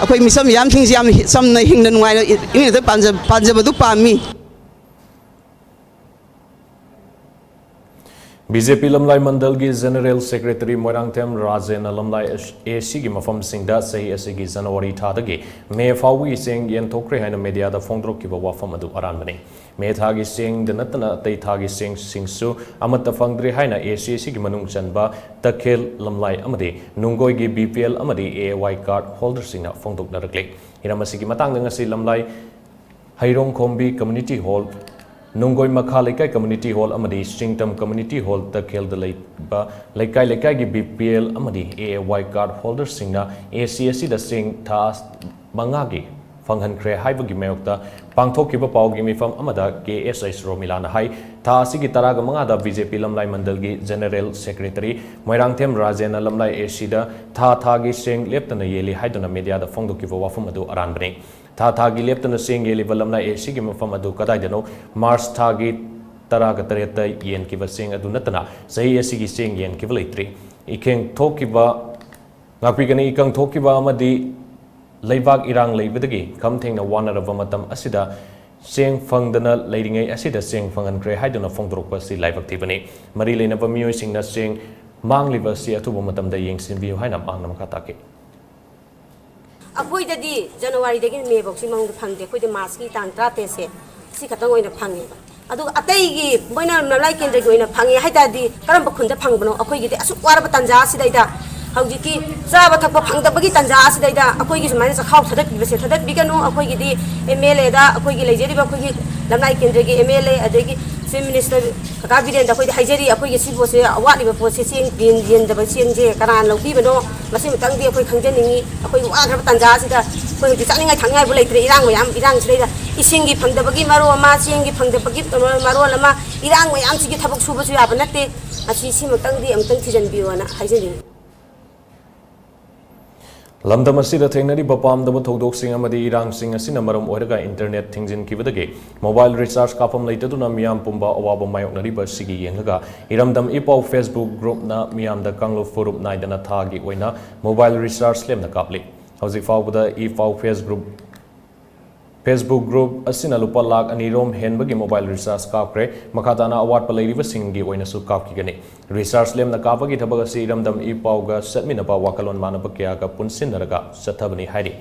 अखै मिसम याम थिंग याम समना हिंगन नुवाइ इने पांजबदु पामी BJP Lamlai Mandal gi General Secretary Moirangthem Rajen Lamlai AC gi mafam singda sahi asigi January thadagi me fawi sing yen thokre haina media da phongdrok ki wafam adu aran bani me thagi sing denatna tei thagi sing singsu amata phangdri haina AC gi manung chanba takhel Lamlai amadi nungoi gi BPL amadi AY card holder singna phongdok narakle hiramasi gi matang ngasi Lamlai Hairong Khombi Community Hall Nungoi Makha Lekai Community Hall Amadi Singtam Community Hall Takhel the Lekai Lekai gi BPL Amadi AY card holder singna ACSC da sing thas mangagi ꯐꯪꯍꯟꯈ꯭ꯔꯦ ꯍꯥꯏꯕꯒꯤ ꯃꯥꯌꯣꯛꯇ ꯄꯥꯡꯊꯣꯛꯈꯤꯕ ꯄꯥꯎꯒꯤ ꯃꯤꯐꯝ ꯑꯃꯗ KSI ꯔꯣꯃꯤꯂꯥꯅ ꯍꯥꯏ ꯊꯥ ꯑꯁꯤꯒꯤ 15ꯗ BJP ꯂꯝꯂꯥꯏ ꯃꯟꯗꯜꯒꯤ general secretary Moirangthem ꯔꯥꯖꯦꯟꯅ ꯂꯝꯂꯥꯏ ACꯗ ꯊꯥꯒꯤ ꯁꯦꯡ ꯂꯦꯞꯇꯅ ꯌꯦꯜꯂꯤ ꯍꯥꯏꯗꯨꯅ ꯃꯤꯗꯤꯌꯥꯗ ꯐꯣꯡꯗꯣꯛꯈꯤꯕ ꯋꯥꯐꯝ ꯑꯗꯨ ꯑꯔꯥꯟꯕꯅꯤ ꯊꯥꯒꯤ ꯂꯦꯞꯇꯅ ꯁꯦꯡ ꯌꯦꯜꯂꯤꯕ ꯂꯝꯂꯥꯏ ACꯒꯤ ꯃꯐꯝ ꯑꯗꯨ ꯀꯗꯥꯏꯗꯅꯣ ꯃꯥꯔꯆ ꯊꯥꯒꯤ 18ꯗ ꯌꯦꯟꯈꯤꯕ ꯁꯦꯡ ꯑꯗꯨ ꯅꯠꯇꯅ ꯆꯍꯤ ꯑꯁꯤꯒꯤ ꯁꯦꯡ ꯌꯦꯟꯈꯤꯕ ꯂꯩꯇ꯭ꯔꯤ ꯏꯀꯪ ꯊꯣꯛꯈꯤꯕ ꯑꯃꯗꯤ ꯂꯩꯕꯥꯛ ꯏꯔꯥꯡ ꯂꯩꯕꯗꯒꯤ ꯈꯝ ꯊꯦꯡꯅ ꯋꯥꯅꯔꯕ ꯃꯇꯝ ꯑꯁꯤꯗ ꯁꯦꯡ ꯐꯪꯗꯅ ꯂꯩꯔꯤꯉꯩ ꯑꯁꯤꯗ ꯁꯦꯡ ꯐꯪꯍꯟꯈ꯭ꯔꯦ ꯍꯥꯏꯗꯨꯅ ꯐꯣꯡꯗꯣꯛꯄ ꯑꯁꯤ ꯂꯥꯏꯕꯛ ꯊꯤꯕꯅꯤ ꯃꯔꯤ ꯂꯩꯅꯕ ꯃꯤꯑꯣꯏꯁꯤꯡꯅ ꯁꯦꯡ ꯃꯥꯡꯂꯤꯕ ꯑꯁꯤ ꯑꯊꯨꯕ ꯃꯇꯝꯗ ꯌꯦꯡꯁꯤꯟꯕꯤꯌꯨ ꯍꯥꯏꯅ ꯃꯍꯥꯛꯅ ꯃꯈꯥ ꯇꯥꯈꯤ ꯑꯩꯈꯣꯏꯗꯗꯤ ꯖꯅꯋꯥꯔꯤꯗꯒꯤ ꯃꯦꯐꯥꯎꯁꯤ ꯃꯅꯨꯡꯗ ꯐꯪꯗꯦ ꯑꯩꯈꯣꯏꯗꯤ ꯃꯥꯔꯆꯀꯤ ꯇꯥꯡ 13ꯁꯦ ꯁꯤ ꯈꯛꯇꯪ ꯑꯣꯏꯅ ꯐꯪꯉꯦꯕ ꯑꯗꯨꯒ ꯑꯇꯩꯒꯤ ꯃꯣꯏꯅ ꯂꯝꯂꯥꯏ ꯀꯦꯟꯗ꯭ꯔꯒꯤ ꯑꯣꯏꯅ ꯐꯪꯉꯦ ꯍꯥꯏꯇꯥꯔꯗꯤ ꯀꯔꯝꯕ ꯈꯨꯟꯗ ꯐꯪꯕꯅꯣ ꯑꯩꯈꯣꯏꯒꯤꯗꯤ ꯑꯁꯨꯛ ꯋꯥꯔꯕ ꯇꯥꯟꯖꯥ ꯑꯁꯤꯗꯩꯗ ꯍꯧꯖꯤꯛꯀꯤ ꯆꯥꯕ ꯊꯛꯄ ꯐꯪꯗꯕꯒꯤ ꯇꯥꯟꯖꯥ ꯑꯁꯤꯗꯩꯗ ꯑꯩꯈꯣꯏꯒꯤ ꯁꯨꯃꯥꯏꯅ ꯆꯈꯥꯎ ꯊꯥꯗꯠꯄꯤꯕꯁꯦ ꯊꯥꯗꯠꯄꯤꯒꯅꯨ ꯑꯩꯈꯣꯏꯒꯤꯗꯤ MLAꯗ ꯑꯩꯈꯣꯏꯒꯤ ꯂꯩꯖꯔꯤꯕ ꯑꯩꯈꯣꯏꯒꯤ ꯂꯝꯂꯥꯏ ꯀꯦꯟꯗ꯭ꯔꯒꯤ MLA ꯑꯗꯒꯤ ꯆꯤꯐ ꯃꯤꯅꯤꯁꯇꯔ ꯀꯀꯥ ꯕꯤꯔꯦꯟꯗ ꯑꯩꯈꯣꯏꯗꯤ ꯍꯥꯏꯖꯔꯤ ꯑꯩꯈꯣꯏꯒꯤ ꯁꯤ ꯄꯣꯠꯁꯦ ꯑꯋꯥꯠꯂꯤꯕ ꯄꯣꯠꯁꯦ ꯆꯦꯡ ꯌꯦꯟꯗꯕ ꯆꯦꯡꯁꯦ ꯀꯅꯥꯅ ꯂꯧꯕꯤꯕꯅꯣ ꯃꯁꯤꯃꯇꯪꯗꯤ ꯑꯩꯈꯣꯏ ꯈꯪꯖꯅꯤꯡꯉꯤ ꯑꯩꯈꯣꯏ ꯋꯥꯈ꯭ꯔꯕ ꯇꯥꯟꯖꯥ ꯑꯁꯤꯗ ꯑꯩꯈꯣꯏ ꯍꯧꯖꯤꯛ ꯆꯥꯅꯤꯡꯉꯥꯏ ꯊꯛꯅꯤꯡꯉꯥꯏꯕꯨ ꯂꯩꯇ꯭ꯔꯦ ꯏꯔꯥꯡꯁꯤꯗꯩꯗ ꯏꯁꯤꯡꯒꯤ ꯐꯪꯗꯕꯒꯤ ꯃꯔꯣꯜ ꯑꯃ ꯆꯦꯡꯒꯤ ꯐꯪꯗꯕꯒꯤ ꯃꯔꯣꯜ ꯑꯃ ꯏꯔꯥꯡ ꯃꯌꯥꯝꯁꯤꯒꯤ ꯊꯕꯛ ꯁꯨꯕꯁꯨ ꯌꯥꯕ ꯅꯠꯇꯦ ꯁꯤꯃꯇꯪꯗꯤ ꯑꯃꯨꯛꯇꯪ ꯊꯤꯖꯤꯟꯕꯤꯌꯣꯅ ꯍꯥꯏꯖꯅꯤꯡꯉꯤ ꯂꯝꯗꯝ ꯑꯁꯤꯗ ꯊꯦꯡꯅꯔꯤꯕ ꯄꯥꯝꯗꯕ ꯊꯧꯗꯣꯛꯁꯤꯡ ꯑꯃꯗꯤ ꯏꯔꯥꯡꯁꯤꯡ ꯑꯁꯤꯅ ꯃꯔꯝ ꯑꯣꯏꯔꯒ ꯏꯟꯇꯔꯅꯦꯠ ꯊꯤꯡꯖꯤꯟꯈꯤꯕꯗꯒꯤ ꯃꯣꯕꯥꯏꯜ ꯔꯤꯆꯥꯔꯖ ꯀꯥꯞꯐꯝ ꯂꯩꯇꯗꯨꯅ ꯃꯤꯌꯥꯝ ꯄꯨꯝꯕ ꯑꯋꯥꯕ ꯃꯥꯌꯣꯛꯅꯔꯤꯕ ꯑꯁꯤꯒꯤ ꯌꯦꯡꯂꯒ ꯏꯔꯝꯗꯝ ꯏꯄꯥꯎ ꯐꯦꯁꯕꯨꯛ ꯒ꯭ꯔꯨꯞꯅ ꯃꯤꯌꯥꯝꯗ ꯀꯥꯡꯂꯨꯞ ꯐꯨꯔꯨꯞ ꯅꯥꯏꯗꯅ ꯊꯥꯒꯤ ꯑꯣꯏꯅ ꯃꯣꯕꯥꯏꯜ ꯔꯤꯆꯥꯔꯖ ꯂꯦꯝꯅ ꯀꯥꯞꯂꯤ ꯍꯧꯖꯤꯛ ꯐꯥꯎꯕꯗ ꯏꯄꯥꯎ ꯐꯦꯁꯕꯨꯛ ꯒ꯭रुप ꯑꯁꯤꯅ ꯂꯨꯄꯥ ꯂꯥꯈ 2 ꯍꯦꯟꯕꯒꯤ ꯃꯣꯕꯥꯏꯜ ꯔꯤꯆꯥꯔꯖ ꯀꯥꯞꯈ꯭ꯔꯦ ꯃꯈꯥ ꯇꯥꯅ ꯑꯋꯥꯠꯄ ꯂꯩꯔꯤꯕꯁꯤꯡꯒꯤ ꯑꯣꯏꯅꯁꯨ ꯀꯥꯞꯈꯤꯒꯅꯤ ꯔꯤꯆꯥꯔꯖ ꯂꯦꯝꯅ ꯀꯥꯞꯄꯒꯤ ꯊꯕꯛ ꯑꯁꯤ ꯏꯔꯝꯗꯝ ꯏꯄꯥꯎꯒ ꯆꯠꯃꯤꯟꯅꯕ ꯋꯥꯈꯜꯂꯣꯟ ꯃꯥꯟꯅꯕ ꯀꯌꯥꯒ ꯄꯨꯟꯁꯤꯟꯅꯔꯒ ꯆꯠꯊꯕꯅꯤ ꯍꯥꯏꯔꯤ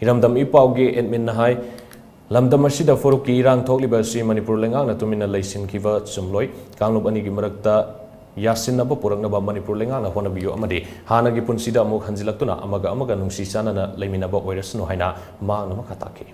ꯏꯔꯝꯗꯝ ꯏꯄꯥꯎꯒꯤ ꯑꯦꯗꯃꯤꯟꯅ ꯍꯥꯏ ꯂꯝꯗꯝ ꯑꯁꯤꯗ ꯐꯨꯔꯨꯞꯀꯤ ꯏꯔꯥꯡ ꯊꯣꯛꯂꯤꯕ ꯑꯁꯤ ꯃꯅꯤꯄꯨꯔ ꯂꯩꯉꯥꯛꯅ ꯇꯨꯃꯤꯟꯅ ꯂꯩꯁꯤꯟꯈꯤꯕ ꯆꯨꯝꯂꯣꯏ ꯀꯥꯡꯂꯨꯞ ꯑꯅꯤꯒꯤ ꯃꯔꯛꯇ ꯌꯥꯁꯤꯟꯅꯕ ꯄꯨꯔꯛꯅꯕ ꯃꯅꯤꯄꯨꯔ ꯂꯩꯉꯥꯛꯅ ꯍꯣꯠꯅꯕꯤꯌꯨ ꯑꯃꯗꯤ ꯍꯥꯟꯅꯒꯤ ꯄꯨꯟꯁꯤꯗ ꯑꯃꯨꯛ ꯍꯟꯖꯤꯜꯂꯛꯇꯨꯅ ꯑꯃꯒ ꯅꯨꯡꯁꯤ ꯆꯥꯟꯅꯅ ꯂꯩꯃꯤꯟꯅꯕ ꯑꯣꯏꯔꯁꯅꯨ ꯍꯥꯏꯅ ꯃꯍꯥꯛꯅ ꯃꯈꯥ ꯇꯥꯈꯤ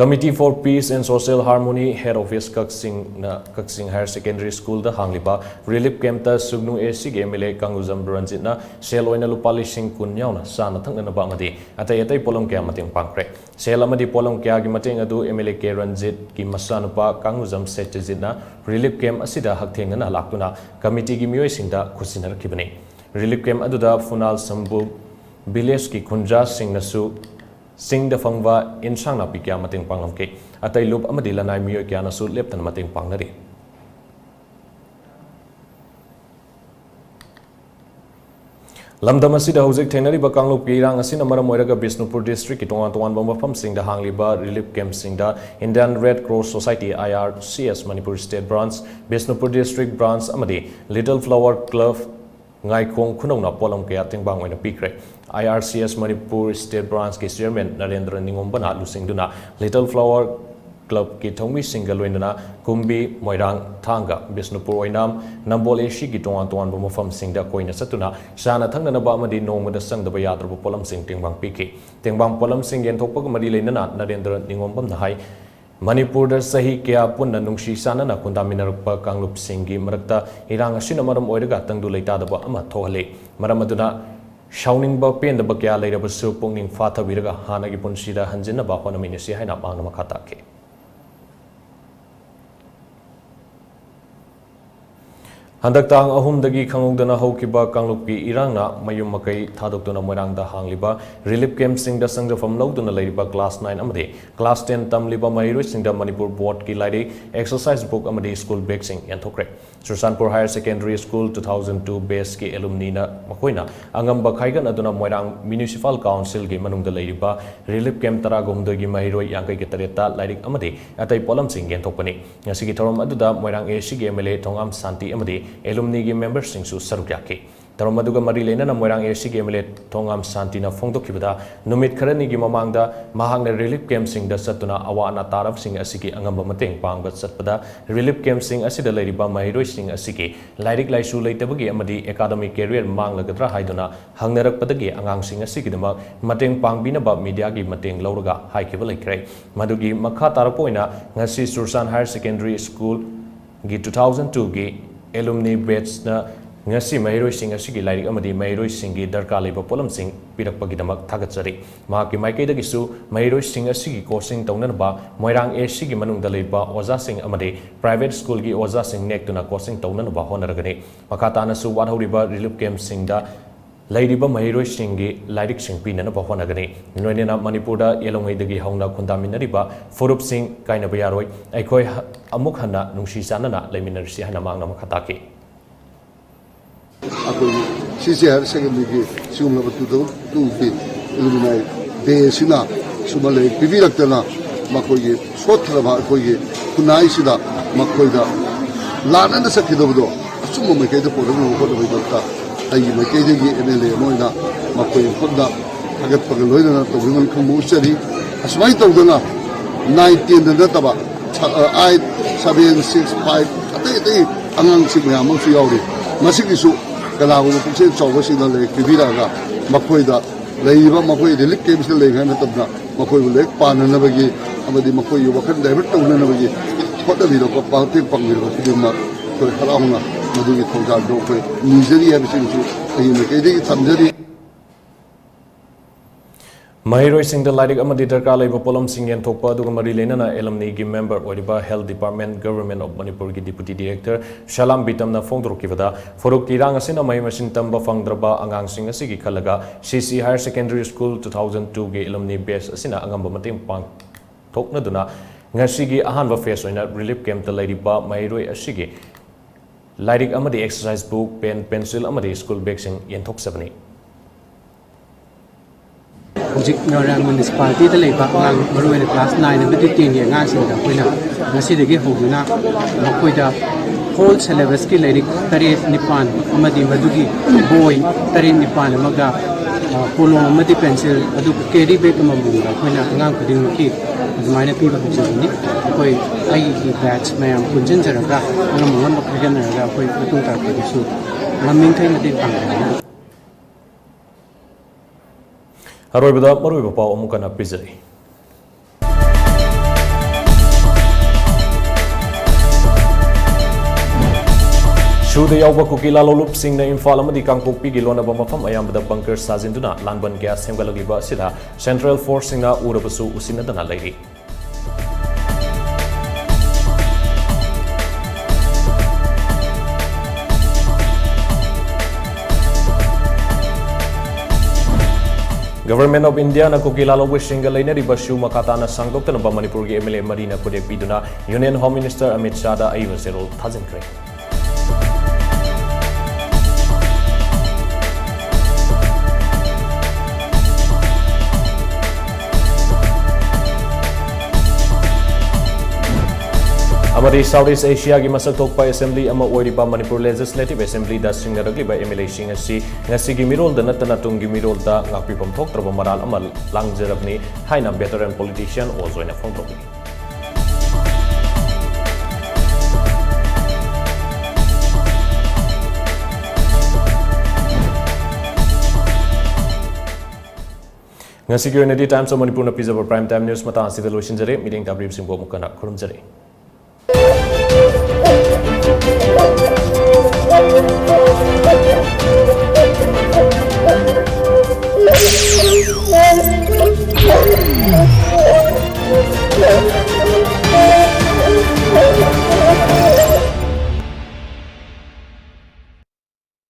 Committee for Peace and Social Harmony Head Office Kaksing Higher Secondary School da hangliba relief camp ta sugnu AC ge MLA Kanguzam Ranjit na sel oina lupa lising kun yauna sana thangna ba madi atai polom kya mating pangkre sel amadi polom kya gi mating adu MLA K Ranjit ki masanupa Kanguzam Setjit na relief camp asida haktheng na laktuna committee gi mioi singda khusinar kibani relief camp adu da Funal Sambu village ki khunja sing na su Sing the Fangva in Shangna Pika Mating Panglamke, at I loop Amadilana Miokiana Su left and Mating Pangnari. Lamdamasida Hosik Tenari Bakanglo Pirang Asinamara Moiraga Bisnupur District, Tongan Bomba Pump Sing the Hangliba Relief Camp Sing the Indian Red Cross Society IRCS Manipur State Branch, Bisnupur District Branch Amadi, Little Flower Club. Ngai Kong Kunona Polam Kaya Tingbang when a Pikre. IRCS Manipur State Branch ki Chairman Narendra Ningombana Lusingduna Little Flower Club ki Thongmi Single Windana Kumbi Moirang Tanga Bisnupur Oinam Nambol Eshi ki Tongan Bomofam Singda Koina Satuna Shana Tangana Bamadi Noma the Sang the Bayadra Polam Sing Tingbang Piki Tingbang Polam Sing and Topak Madilena Narendra Ningombam Nahai Manipur da sahi kaya punna nungsi sana na kundaminarpa Kanglup Singi Marakta Irang Asina Maram Oidaga Tangdu Laitadaba Ama Tohale Maramaduna Shouning ba pen the Bakia later was so ponging Fata Viraga Hanagi Punsida Hanjina Bahona Minisi Hana Makatake. Handaktang ahumdagi khangugdana haukiba kanglupki irangna mayum makai thadokduna moirangda hangliba relief camp singda sangda from lawduna leiriba class 9 amade class 10 tamliba mairoi singda Manipur board ki lairi exercise book amade school bag sing yanthokre Sursanpur Higher Secondary School 2002 base ki alumni na makoina angamba khaigan aduna moirang municipal council gi manungda leiriba relief camp taragumdagi mairoi yankai ki tareta lairik amade atai polam sing yanthokpani ngasigi thorom aduda moirang AC gi MLA Thongam Santi amade alumni gi members sing su sarukyaki Taramaduga Mari Lena Moirang AC MLA Thongam Santina Fongdokibada Numit Karani gi mamangda mahangna relief camp sing da satuna awana taraf sing asiki angamba mateng pangba satpada relief camp sing asida leiriba mahiroi sing asiki lairik laisu leitabagi amadi academic career manglagadra haiduna hangnarakpadagi angang sing asiki dama mateng pangbinaba media gi mateng lauraga haikiba laikrai madugi makha tarapoina ngasi Sursan Higher Secondary School gi 2002 gi alumni batch na ngasi mahiroi asigi lairik amadi mahiroi singi darka leba polam sing pirakpagidamak thagatsari mahaki maikaidagi su mahiroi asigi coaching taunanaba moirang a sigi manungda leba oza sing amadi private school gi oza sing nektuna coaching taunanaba honaragani makatana su wadhoriba relief camp singda Laidiba mahiroi singi lairik sing pinana ba honagani noinena manipurda yelongaidagi hauna khundaminariba forup sing kaina bayaroi aikoi amuk hana nungsi sanana laiminarsi hana mangna makhataki akoi CCR secondary ki sumna batu tu ki illuminai de sina sumale pivilaktana makoi ge sothra ba akoi ge kunai sida makoi da lana na sakhidodo asum me ke de poru ko do bakta ai me ke de gi MLA moina makoi khunda agat pagal loina to ringan khamu chari asmai to dana 19 da taba 8 7 6 5 ate angang si me amang su yauri masiki su kala ko puse chawba si na le kibira ga makoi da leiba makoi de lik ke bis le ga na tabna makoi le pan na bagi amadi makoi yo bakhan divert to na bagi khoda bi ro ko pa te pang bi ro ki ma ko khala hona madu ki thongja do ko nizeri ha bisin su ai me ke de samjari Mahiroi sing the lairik amadi darka leba polam sing yen thokpa aduga mari lenana alumni gi member oriba health department government of manipur gi deputy director shalam bitam na phongdrokivada foruk tirang asina mai masin tamba phangdraba angang sing asigi khalaga CC higher secondary school 2002 gi alumni base asina angamba mating pang thokna duna ngasigi ahanba face oina relief camp the laidiba mahiroi asigi lairik amadi exercise book pen pencil amadi school bag sing yen thoksabani Hujik Norang municipality the labor on class 9 and 10 years in the winner. Nasidigi Hoguna, Makoida, whole syllabus ki lyric, Tari Nipan, Amadi Madugi, boy, Tari Nipan, Maga, Polo, Mati pencil, Adu Keri Bekamabunga, when a young Kudimuki, the minor people of Germany, Koi, I batch, Mayam, Kunjinjaraga, and a Mama Kaganaga, Koi, Kutunta, Kudisu, Laminta Madi. Haroibada maruiba pau amukana pizari Shuda yauba kukila lolup sing na Imphal amadi Kangpokpi gi lonaba mafam ayambada bunker sajinduna lanban gas semgalagiba sida Central Force sing na urabasu usinadana lairi Government of India na kukilalo wishing galay riba shu makatana sangdokta na ba Manipur gi MLA Marina Kudek biduna Union Home Minister Amit Shah da aywa zero thazin kre. Amadi Southeast Asia gi masak thokpa assembly ama oiriba Manipur Legislative Assembly da singnaragiba MLA sing asi ngasi gi mirol da natana tung gi mirol da ngakpipam thoktraba maral amal langjarabni haina veteran politician ozoina phongtrobi ngasi gi Unity Times of Manipur na pizza prime time news mata asida loishinjare meeting tabrib singbo mukana khurumjare Let's go.